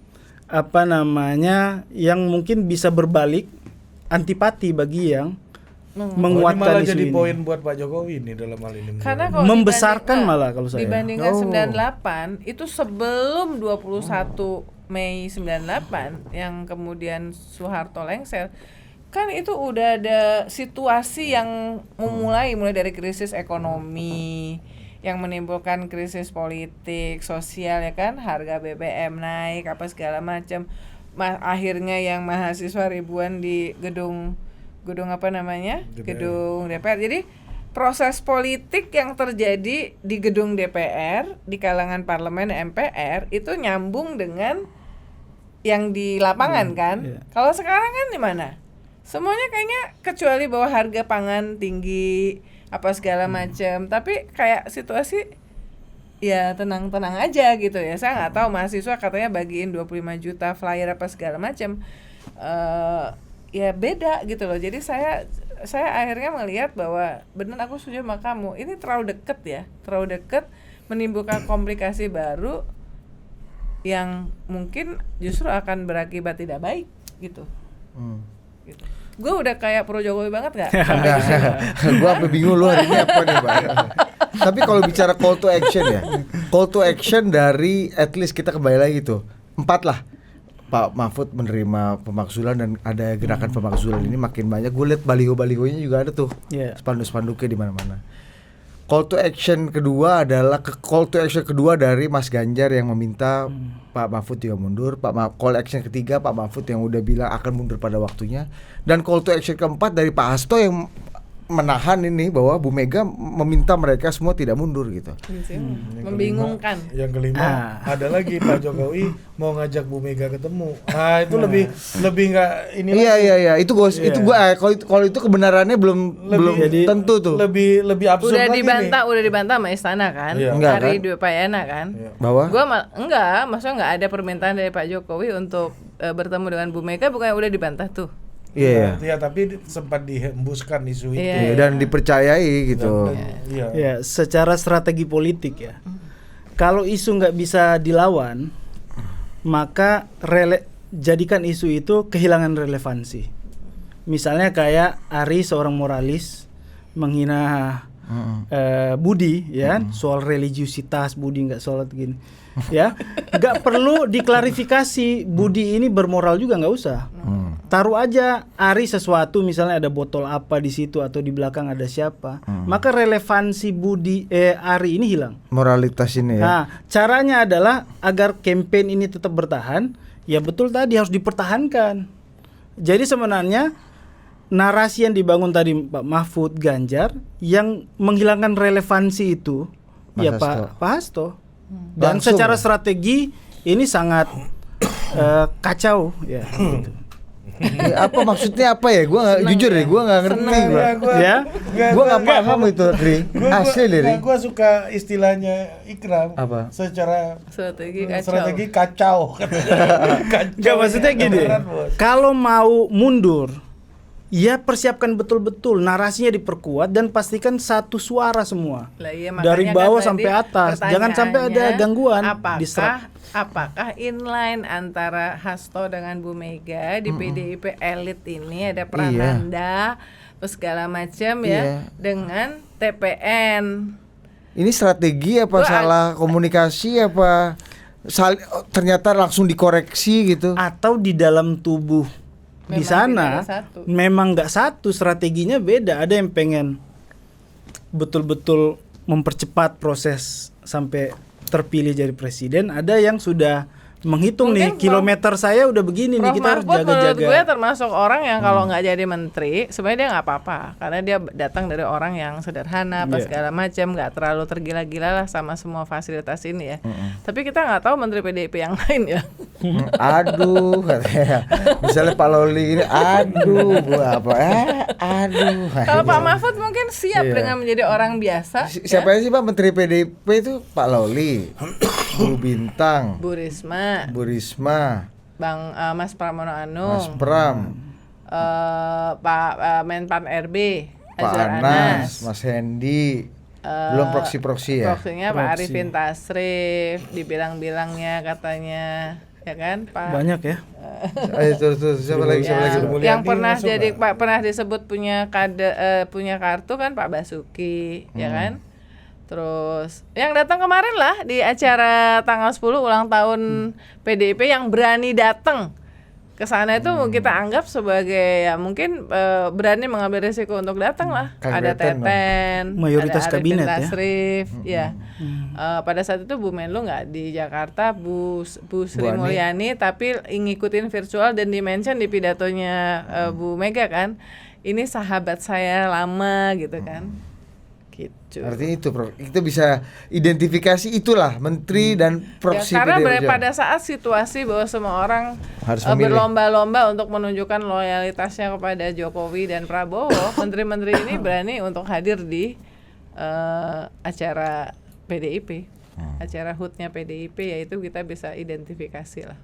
yang mungkin bisa berbalik antipati bagi yang menguatkan ini malah isu jadi ini. poin buat Pak Jokowi ini dalam hal ini. Karena kalau Membesarkan malah kalau saya. dibandingkan 98 itu sebelum 21 Mei 98 yang kemudian Soeharto lengser, kan itu udah ada situasi yang mulai dari krisis ekonomi yang menimbulkan krisis politik, sosial ya kan, harga BBM naik apa segala macam. Akhirnya yang mahasiswa ribuan di gedung apa namanya? Gedung DPR. Jadi proses politik yang terjadi di gedung DPR, di kalangan parlemen MPR itu nyambung dengan yang di lapangan kan. Kalau sekarang kan di mana? Semuanya kayaknya kecuali bahwa harga pangan tinggi apa segala macam, tapi kayak situasi ya tenang-tenang aja gitu ya. Saya nggak tahu, mahasiswa katanya bagiin 25 juta flyer apa segala macam, ya beda gitu loh. Jadi saya akhirnya melihat bahwa benar, aku setuju sama kamu, ini terlalu deket menimbulkan komplikasi baru yang mungkin justru akan berakibat tidak baik gitu. Gitu. Gue udah kayak pro Jokowi banget nggak? Gue apa bingung lu hari ini apa nih, Bang? Tapi kalau bicara call to action ya, call to action dari at least kita kembali lagi tuh 4 lah. Pak Mahfud menerima pemakzulan dan ada gerakan pemakzulan ini makin banyak. Gue lihat baliho-balihonya juga ada tuh, spanduk-spanduknya di mana-mana. Call to action kedua adalah call to action kedua dari Mas Ganjar yang meminta Pak Mahfud juga mundur. Call action ketiga Pak Mahfud yang udah bilang akan mundur pada waktunya. Dan call to action keempat dari Pak Hasto yang menahan ini bahwa Bu Mega meminta mereka semua tidak mundur gitu. Membingungkan. Yang kelima ada lagi Pak Jokowi mau ngajak Bu Mega ketemu. Nah, itu lebih enggak ini. Iya. Itu gua kalau itu kebenarannya belum jadi, tentu tuh. Lebih absurd lagi udah dibantah sama istana kan. Enggak, Hari Dwi Payana kan. Bahwa maksudnya enggak ada permintaan dari Pak Jokowi untuk bertemu dengan Bu Mega, bukannya udah dibantah tuh. Iya, tapi sempat dihembuskan isu itu dan dipercayai gitu. Ya, secara strategi politik ya. Kalau isu nggak bisa dilawan, maka jadikan isu itu kehilangan relevansi. Misalnya kayak Ari seorang moralis menghina Budi ya, soal religiusitas Budi nggak sholat gini. Ya, nggak perlu diklarifikasi Budi ini bermoral juga, nggak usah. Taruh aja Ari sesuatu, misalnya ada botol apa di situ atau di belakang ada siapa, maka relevansi Ari ini hilang. Moralitas ini ya. Nah, caranya adalah agar campaign ini tetap bertahan, ya betul tadi harus dipertahankan. Jadi sebenarnya narasi yang dibangun tadi Pak Mahfud, Ganjar yang menghilangkan relevansi itu Pak Hasto. Dan langsung, secara strategi ini sangat kacau ya. Gitu. Apa maksudnya apa ya? Gue jujur deh, gue nggak ngerti. Gue nggak paham itu, Ri. Asli deh. Gue suka istilahnya Ikram. Apa? Secara strategi kacau. Gak, maksudnya gini. Kalau mau mundur, ya persiapkan betul-betul, narasinya diperkuat dan pastikan satu suara semua. Dari bawah kan sampai atas. Jangan sampai ada gangguan. Apakah inline antara Hasto dengan Bu Mega di PDIP elit ini ada Prananda terus segala macam ya dengan TPN? Ini strategi apa salah komunikasi apa ternyata langsung dikoreksi gitu? Atau di dalam tubuh di sana memang nggak satu, strateginya beda. Ada yang pengen betul-betul mempercepat proses sampai terpilih jadi presiden, ada yang sudah menghitung mungkin nih kilometer saya udah begini nih, kita harus jaga-jaga. Menurut gue termasuk orang yang kalau nggak jadi menteri sebenarnya dia nggak apa-apa karena dia datang dari orang yang sederhana apa segala macam, nggak terlalu tergila-gila lah sama semua fasilitas ini ya. Tapi kita nggak tahu menteri PDIP yang lain ya. Aduh katanya misalnya Pak Loli ini aduh kalau Pak Mahfud mungkin siap dengan menjadi orang biasa. Siapa sih Pak menteri PDIP itu? Pak Loli, Bu Bintang, Bu Risma, Bang Mas Pramono Anung, Mas Pram, Pak Menpan RB, Pak Anas, Mas Hendy, belum proksi ya. Proksinya Pak Arifin Tasrif, dibilang-bilangnya katanya ya kan Pak. Banyak ya. Ayo terus siapa lagi Yang pernah jadi Pak, pernah disebut punya punya kartu kan Pak Basuki, ya kan. Terus yang datang kemarin lah di acara tanggal 10 ulang tahun PDIP yang berani datang ke sana itu kita anggap sebagai ya mungkin berani mengambil risiko untuk datang lah. Ada Teten, mayoritas ada kabinet ya. Tasrif, ya. Pada saat itu Bu Menlu nggak di Jakarta, Bu Sri Mulyani, tapi ngikutin virtual dan di-mention di pidatonya Bu Mega kan. Ini sahabat saya lama gitu kan. Gitu. Artinya itu, Prof. Kita bisa identifikasi itulah menteri dan proksi ya, karena PDIP. pada saat situasi bahwa semua orang harus berlomba-lomba untuk menunjukkan loyalitasnya kepada Jokowi dan Prabowo, menteri-menteri ini berani untuk hadir di acara PDIP, acara HUT-nya PDIP, yaitu kita bisa identifikasi lah.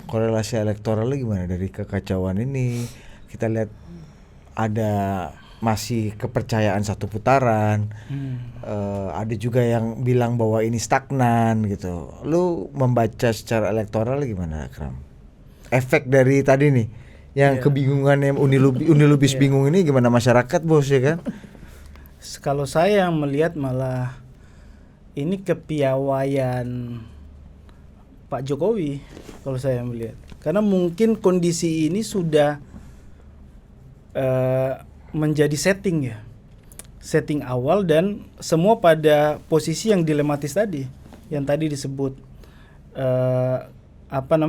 Korelasi elektoralnya gimana dari kekacauan ini? Kita lihat ada masih kepercayaan satu putaran, ada juga yang bilang bahwa ini stagnan gitu. Lu membaca secara elektoral gimana, Kram? Efek dari tadi nih, yang kebingungan yang unilubis bingung ini gimana masyarakat, bos, ya kan? Kalau saya melihat malah ini kepiawaian Pak Jokowi, kalau saya melihat, karena mungkin kondisi ini sudah menjadi setting awal dan semua pada posisi yang dilematis tadi, yang tadi disebut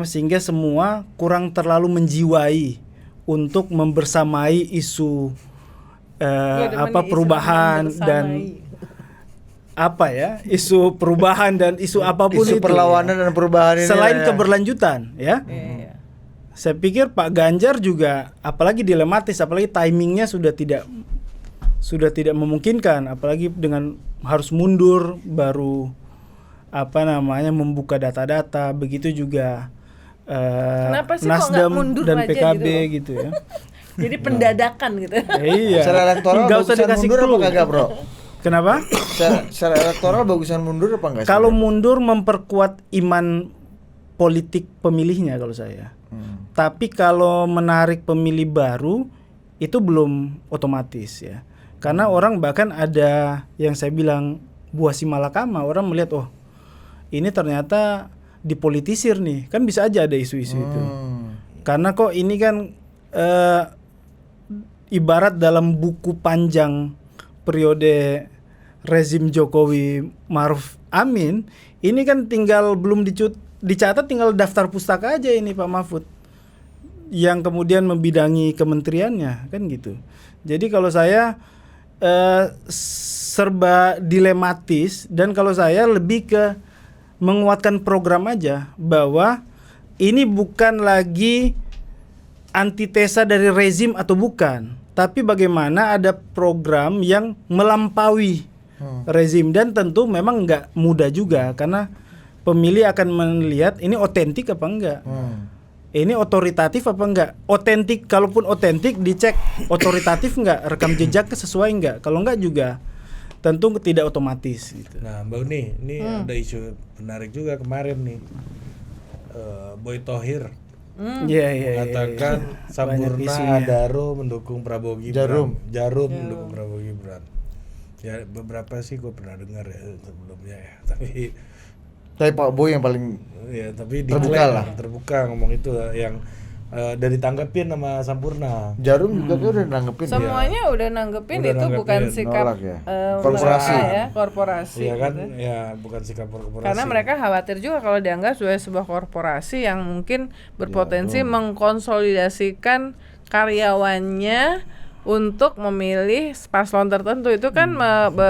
sehingga semua kurang terlalu menjiwai untuk membersamai isu perubahan dan isu perubahan dan isu apapun isu itu, perlawanan dan perubahan ini selain keberlanjutan ya. Saya pikir Pak Ganjar juga apalagi dilematis, apalagi timingnya sudah tidak memungkinkan, apalagi dengan harus mundur baru membuka data-data, begitu juga Nasdem dan PKB gitu ya. Jadi pendadakan gitu. Iya. Secara elektoral bagusan mundur apa kagak, Bro? Kenapa? Secara elektoral bagusan mundur apa enggak? Kalau mundur memperkuat iman politik pemilihnya kalau saya. Tapi kalau menarik pemilih baru itu belum otomatis ya. Karena orang bahkan ada yang saya bilang buah si malakama, orang melihat ini ternyata dipolitisir nih. Kan bisa aja ada isu-isu itu. Karena kok ini kan ibarat dalam buku panjang periode rezim Jokowi Maruf Amin, ini kan tinggal belum dicatat, tinggal daftar pustaka aja ini Pak Mahfud yang kemudian membidangi kementeriannya kan gitu. Jadi kalau saya serba dilematis, dan kalau saya lebih ke menguatkan program aja bahwa ini bukan lagi antitesa dari rezim atau bukan, tapi bagaimana ada program yang melampaui rezim, dan tentu memang nggak mudah juga karena pemilih akan melihat ini otentik apa enggak. Ini otoritatif apa enggak? Otentik, kalaupun otentik dicek otoritatif enggak, rekam jejaknya sesuai enggak. Kalau enggak juga tentu tidak otomatis gitu. Nah, Mbak Uni, ini ada isu menarik juga kemarin nih. Boy Thohir mengatakan Sampurna Adaro mendukung Prabowo Gibran. Jarum mendukung Prabowo Gibran. Ya beberapa sih gue pernah dengar ya sebelumnya ya. Tapi Pak Boy yang paling tapi terbuka ngomong itu yang dan ditanggepin sama Sampurna. Jarum juga udah nanggepin. Semuanya udah nanggepin udah itu nanggepin. Bukan sikap korporasi. Iya kan, gitu. Ya bukan sikap korporasi. Karena mereka khawatir juga kalau dianggap sebagai sebuah korporasi yang mungkin berpotensi mengkonsolidasikan karyawannya untuk memilih paslon tertentu. Itu kan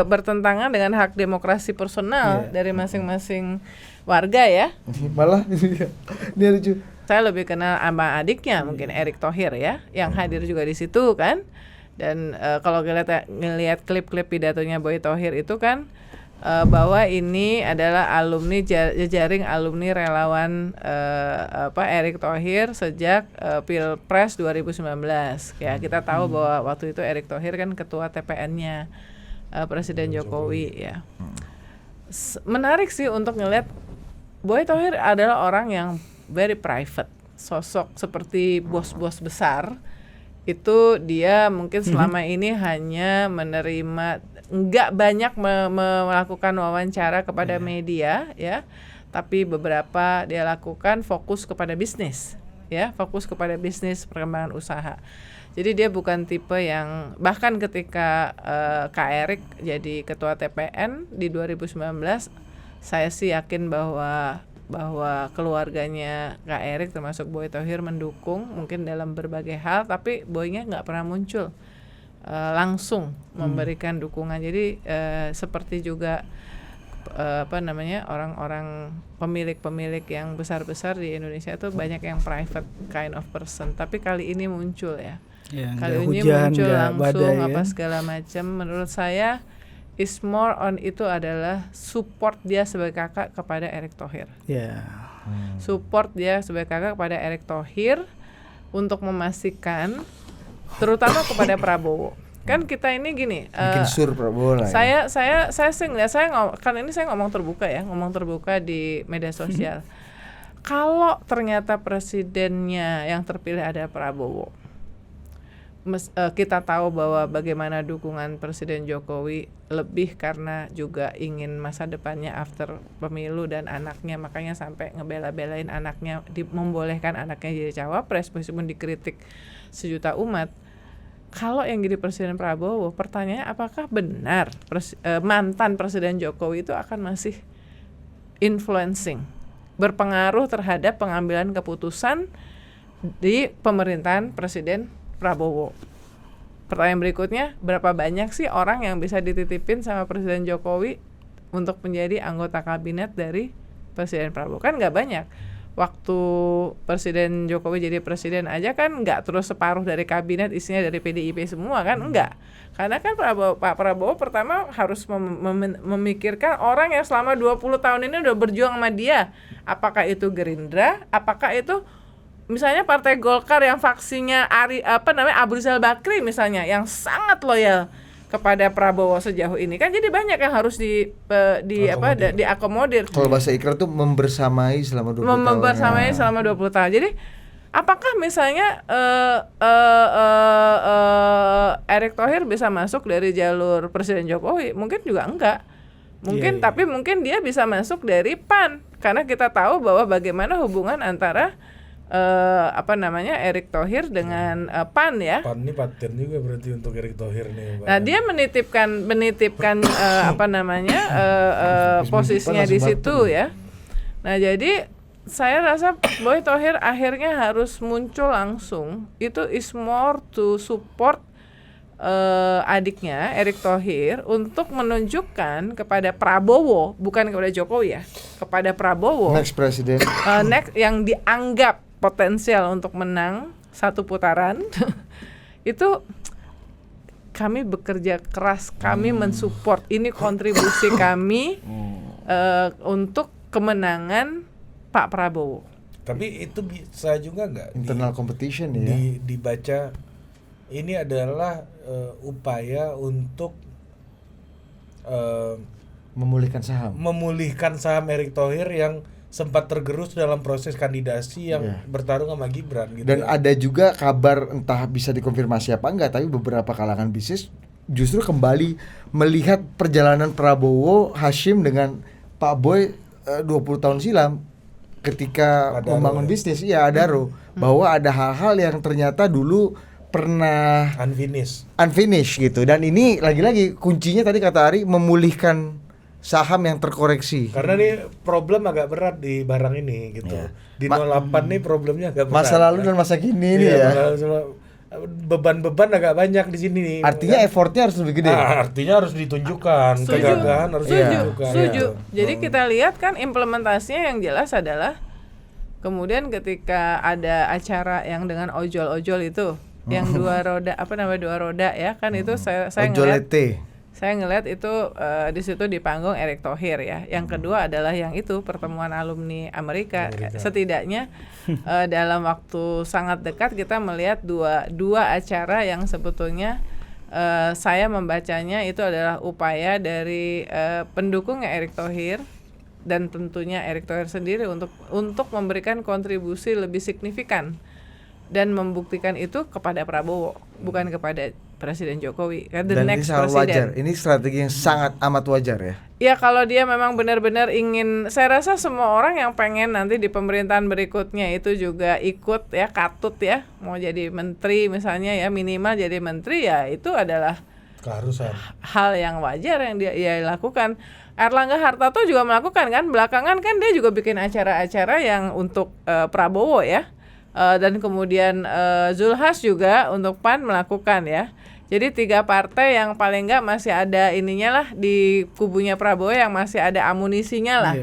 bertentangan dengan hak demokrasi personal dari masing-masing warga ya. Malah ini lucu. Saya lebih kenal sama adiknya mungkin Erick Thohir ya, yang hadir juga di situ kan. Dan kalau ngelihat klip-klip pidatonya Boy Thohir itu kan bahwa ini adalah alumni jejaring alumni relawan Erick Thohir sejak Pilpres 2019. Ya, kita tahu bahwa waktu itu Erick Thohir kan ketua TPN-nya Presiden Jokowi ya. Menarik sih untuk ngelihat Boy Thohir adalah orang yang very private, sosok seperti bos-bos besar. Itu dia mungkin selama ini hanya menerima, nggak banyak melakukan wawancara kepada media ya, tapi beberapa dia lakukan fokus kepada bisnis ya, fokus kepada bisnis perkembangan usaha. Jadi dia bukan tipe yang, bahkan ketika Kak Erik jadi ketua TPN di 2019, saya sih yakin bahwa keluarganya Kak Erik termasuk Boy Thohir mendukung mungkin dalam berbagai hal, tapi Boy-nya nggak pernah muncul langsung memberikan dukungan. Jadi seperti juga orang-orang pemilik yang besar-besar di Indonesia itu banyak yang private kind of person, tapi kali ini muncul ya kali ini hujan, muncul langsung badai, apa segala macam. Menurut saya is more on itu adalah support dia sebagai kakak kepada Erick Thohir. Support dia sebagai kakak kepada Erick Thohir untuk memastikan, terutama kepada Prabowo. Kan kita ini gini, bikin sur Prabowo lah. Saya sih ngeliat, kan ini saya ngomong terbuka di media sosial. Kalau ternyata presidennya yang terpilih ada Prabowo, kita tahu bahwa bagaimana dukungan Presiden Jokowi lebih karena juga ingin masa depannya after pemilu dan anaknya, makanya sampai ngebela-belain anaknya, membolehkan anaknya jadi cawapres meskipun dikritik sejuta umat. Kalau yang jadi Presiden Prabowo, pertanyaannya apakah benar mantan Presiden Jokowi itu akan masih influencing, berpengaruh terhadap pengambilan keputusan di pemerintahan Presiden Prabowo. Pertanyaan berikutnya, berapa banyak sih orang yang bisa dititipin sama Presiden Jokowi untuk menjadi anggota kabinet dari Presiden Prabowo? Kan nggak banyak. Waktu Presiden Jokowi jadi presiden aja kan nggak terus separuh dari kabinet isinya dari PDIP semua kan, enggak. Karena kan Pak Prabowo pertama harus memikirkan orang yang selama 20 tahun ini udah berjuang sama dia. Apakah itu Gerindra, apakah itu misalnya Partai Golkar yang faksinya Abu Rizal Bakri misalnya, yang sangat loyal kepada Prabowo sejauh ini, kan jadi banyak yang harus diakomodir. Kalau bahasa Ikrar tuh membersamai selama 20 tahun. Membersamai selama 20 tahun. Jadi apakah misalnya Erick Thohir bisa masuk dari jalur Presiden Jokowi? Mungkin juga enggak. Mungkin tapi mungkin dia bisa masuk dari PAN, karena kita tahu bahwa bagaimana hubungan antara Erick Thohir dengan PAN ya. PAN ini paten juga berarti untuk Erick Thohir nih. Nah, dia menitipkan posisinya di situ ya. Nah, jadi saya rasa Boy Thohir akhirnya harus muncul langsung. Itu is more to support adiknya Erick Thohir untuk menunjukkan kepada Prabowo, bukan kepada Jokowi ya, kepada Prabowo next presiden next yang dianggap potensial untuk menang satu putaran. Itu kami bekerja keras, kami mensupport, ini kontribusi kami untuk kemenangan Pak Prabowo. Tapi itu bisa juga nggak internal competition ya, dibaca ini adalah upaya untuk memulihkan saham Erick Thohir yang sempat tergerus dalam proses kandidasi yang bertarung sama Gibran gitu. Dan ada juga kabar, entah bisa dikonfirmasi apa enggak, tapi beberapa kalangan bisnis justru kembali melihat perjalanan Prabowo Hashim dengan Pak Boy 20 tahun silam ketika Adaro, membangun bisnis Adaro, bahwa ada hal-hal yang ternyata dulu pernah unfinished gitu. Dan ini lagi-lagi kuncinya tadi kata Ari, memulihkan saham yang terkoreksi. Karena nih problem agak berat di barang ini gitu. Di 08 nih problemnya agak berat. Masa lalu dan masa kini nih ya. Beban-beban agak banyak di sini nih. Artinya effortnya harus lebih gede. Artinya harus ditunjukkan, kegagahan harus ditunjukkan. Setuju. Jadi kita lihat kan implementasinya yang jelas adalah kemudian ketika ada acara yang dengan ojol-ojol itu, yang dua roda ya kan, itu saya ngelihat itu di situ di panggung Erick Thohir ya. Yang kedua adalah yang itu pertemuan alumni Amerika. Setidaknya dalam waktu sangat dekat kita melihat dua acara yang sebetulnya saya membacanya itu adalah upaya dari pendukungnya Erick Thohir dan tentunya Erick Thohir sendiri untuk memberikan kontribusi lebih signifikan dan membuktikan itu kepada Prabowo, bukan kepada Presiden Jokowi. The Dan next ini sangat presiden. wajar. Ini strategi yang sangat amat wajar ya. Ya kalau dia memang benar-benar ingin, saya rasa semua orang yang pengen nanti di pemerintahan berikutnya itu juga ikut ya, katut ya, mau jadi menteri misalnya ya, minimal jadi menteri ya, itu adalah keharusan, hal yang wajar yang dia lakukan. Erlangga Hartarto juga melakukan kan, belakangan kan dia juga bikin acara-acara yang untuk Prabowo ya. Dan kemudian Zulhas juga untuk PAN melakukan ya. Jadi 3 partai yang paling enggak masih ada ininya lah di kubunya Prabowo, yang masih ada amunisinya lah.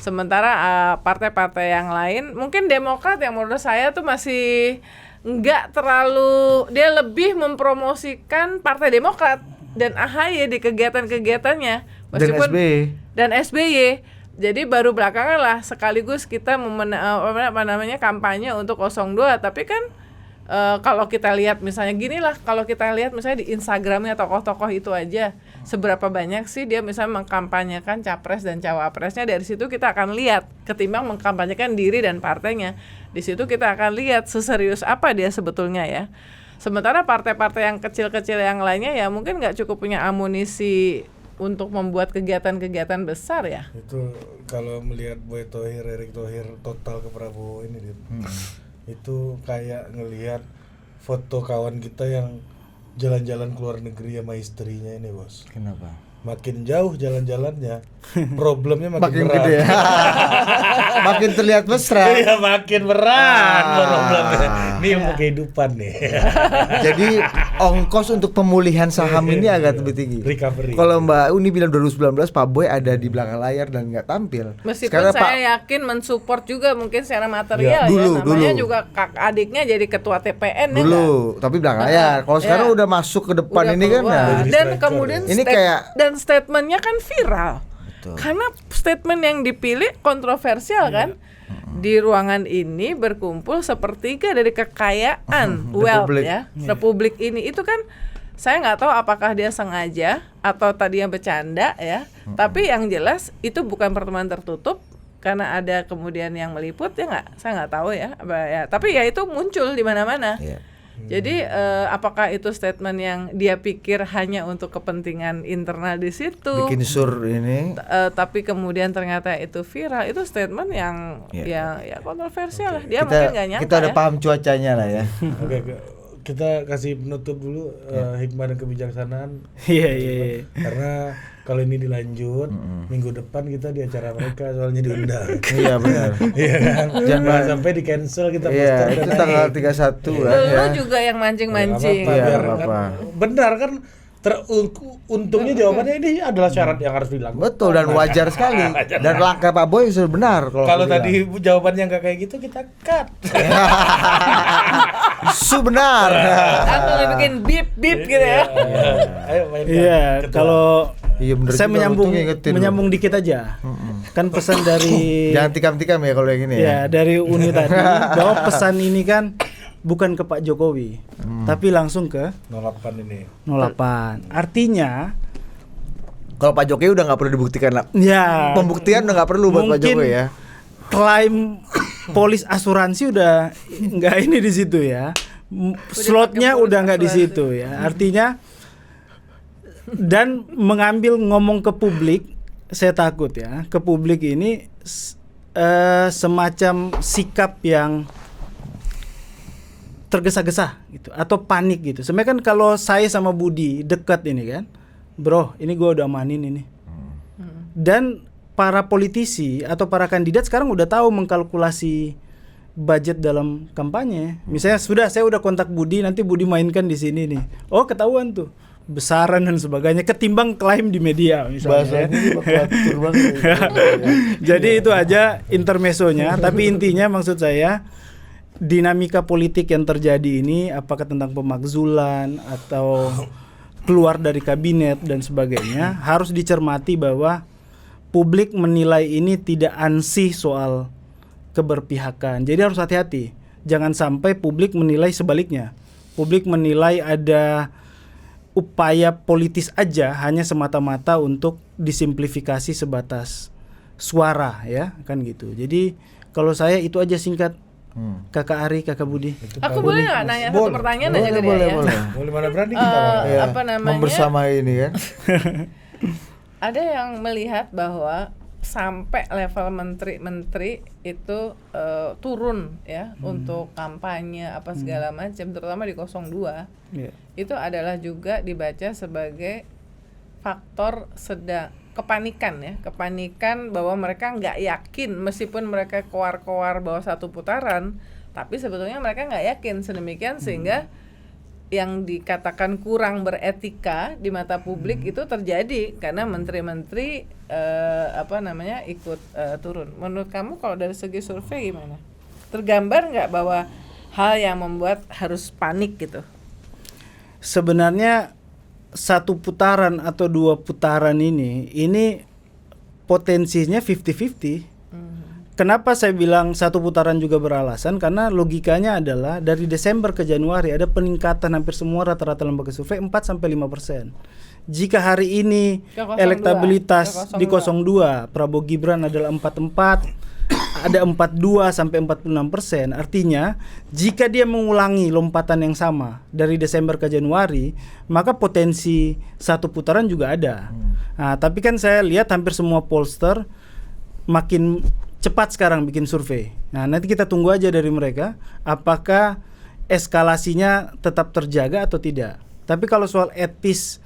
Sementara partai-partai yang lain, mungkin Demokrat yang menurut saya tuh masih enggak terlalu, dia lebih mempromosikan Partai Demokrat dan AHY di kegiatan-kegiatannya. Meskipun dan SBY. Jadi baru belakangan lah sekaligus kita kampanye untuk 02, tapi kan kalau kita lihat misalnya gini lah, kalau kita lihat misalnya di Instagramnya tokoh-tokoh itu aja, seberapa banyak sih dia misalnya mengkampanyekan capres dan cawapresnya, dari situ kita akan lihat, ketimbang mengkampanyekan diri dan partainya, di situ kita akan lihat seserius apa dia sebetulnya ya. Sementara partai-partai yang kecil-kecil yang lainnya ya mungkin nggak cukup punya amunisi untuk membuat kegiatan-kegiatan besar ya. Itu kalau melihat Boy Thohir, Erick Thohir total ke Prabowo ini itu kayak ngelihat foto kawan kita yang jalan-jalan ke luar negeri sama istrinya ini, Bos. Kenapa? Makin jauh jalan-jalannya, problemnya makin berat. Gede ya. Makin terlihat mesra. Iya, makin berat problemnya. Ini mau kehidupan nih. Jadi ongkos untuk pemulihan saham ini agak lebih tinggi. Recovery. Kalau Mbak Uni bilang 2019 Pak Boy ada di belakang layar dan nggak tampil. Meskipun Sekarang saya yakin mensupport juga mungkin secara material ya, namanya juga adiknya jadi ketua TPN dulu, tapi belakang layar. Kalau sekarang udah masuk ke depan udah ini kan. keluar. Dan kemudian ini kayak dan statementnya kan viral. Karena statement yang dipilih kontroversial kan. Di ruangan ini berkumpul sepertiga dari kekayaan wealth ya Republik ini. Itu kan saya nggak tahu apakah dia sengaja atau tadinya bercanda ya. Tapi yang jelas itu bukan pertemuan tertutup karena ada kemudian yang meliput ya nggak. Saya nggak tahu ya. Tapi ya itu muncul di mana-mana. Jadi apakah itu statement yang dia pikir hanya untuk kepentingan internal di situ? Bikin sur ini. Tapi kemudian ternyata itu viral. Itu statement yang ya kontroversial lah. Dia mungkin nggak nyangka. Kita udah paham cuacanya lah ya. Oke, kita kasih penutup dulu hikmah dan kebijaksanaan. Iya. Karena kalau ini dilanjut minggu depan kita di acara mereka soalnya diundang. Iya benar. Iya kan? Jangan sampai di cancel kita poster. Itu tanggal 31 kan. Lu juga yang mancing-mancing. Benar kan? Untungnya jawabannya ini adalah syarat yang harus dilakukan. Betul, dan wajar sekali. Dan langkah Pak Boy sudah benar. Kalau tadi jawabannya nggak kayak gitu kita cut. Benar. Atau bikin bip gitu ya. Ayo main. Iya, kalau saya juga, menyambung dikit aja. Kan pesan dari jangan tikam-tikam ya kalau yang ini ya. Dari Uni tadi bahwa pesan ini kan bukan ke Pak Jokowi, tapi langsung ke 08 ini. 08. Artinya kalau Pak Jokowi udah nggak perlu dibuktikan lah. Ya, pembuktian udah nggak perlu buat Pak Jokowi ya. Klaim polis asuransi udah nggak ini di situ ya. Slotnya udah nggak di situ ya. Artinya dan mengambil ngomong ke publik, saya takut ya, ke publik ini semacam sikap yang tergesa-gesa gitu atau panik gitu. Sebenarnya kan kalau saya sama Budi dekat ini kan, bro, ini gue udah amanin ini. Dan para politisi atau para kandidat sekarang udah tahu mengkalkulasi budget dalam kampanye. Misalnya saya udah kontak Budi, nanti Budi mainkan di sini nih. Oh, ketahuan tuh besaran dan sebagainya ketimbang klaim di media misalnya. Jadi itu aja intermezzonya, tapi intinya maksud saya dinamika politik yang terjadi ini apakah tentang pemakzulan atau keluar dari kabinet dan sebagainya harus dicermati bahwa publik menilai ini tidak ansih soal keberpihakan. Jadi harus hati-hati. Jangan sampai publik menilai sebaliknya. Publik menilai ada upaya politis aja hanya semata-mata untuk disimplifikasi sebatas suara ya kan gitu. Jadi kalau saya itu aja singkat. Kakak Ari, Kakak Budi. Aku boleh nggak nanya satu pertanyaan aja ke dia ya? Boleh, mana berani kita. Apa namanya? Membersamai ini kan. Ada yang melihat bahwa sampai level menteri-menteri itu turun ya untuk kampanye apa segala macam, terutama di 02. Itu adalah juga dibaca sebagai faktor kepanikan bahwa mereka nggak yakin, meskipun mereka keluar bahwa satu putaran, tapi sebetulnya mereka nggak yakin sedemikian sehingga yang dikatakan kurang beretika di mata publik itu terjadi karena menteri-menteri ikut turun. Menurut kamu kalau dari segi survei gimana? Tergambar nggak bahwa hal yang membuat harus panik gitu? Sebenarnya satu putaran atau 2 putaran ini potensinya 50-50. Kenapa saya bilang satu putaran juga beralasan? Karena logikanya adalah dari Desember ke Januari ada peningkatan hampir semua rata-rata lembaga survei 4-5%. Jika hari ini elektabilitas di 02 Prabowo Gibran adalah 44, ada 42-46%. Artinya jika dia mengulangi lompatan yang sama dari Desember ke Januari, maka potensi satu putaran juga ada. Nah, tapi kan saya lihat hampir semua pollster makin cepat sekarang bikin survei. Nah, nanti kita tunggu aja dari mereka apakah eskalasinya tetap terjaga atau tidak. Tapi kalau soal etis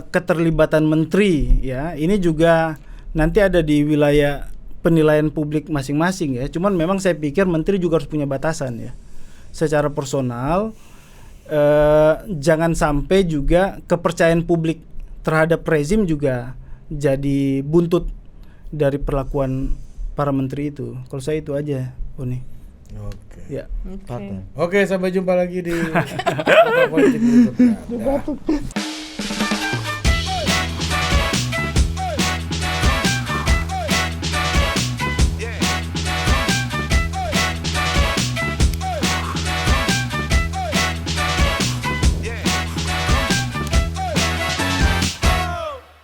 keterlibatan menteri ya, ini juga nanti ada di wilayah penilaian publik masing-masing ya. Cuman memang saya pikir menteri juga harus punya batasan ya. Secara personal jangan sampai juga kepercayaan publik terhadap rezim juga jadi buntut dari perlakuan para menteri itu. Kalau saya itu aja, Uni. Oke. Ya. Oke, sampai jumpa lagi di Politik berikutnya.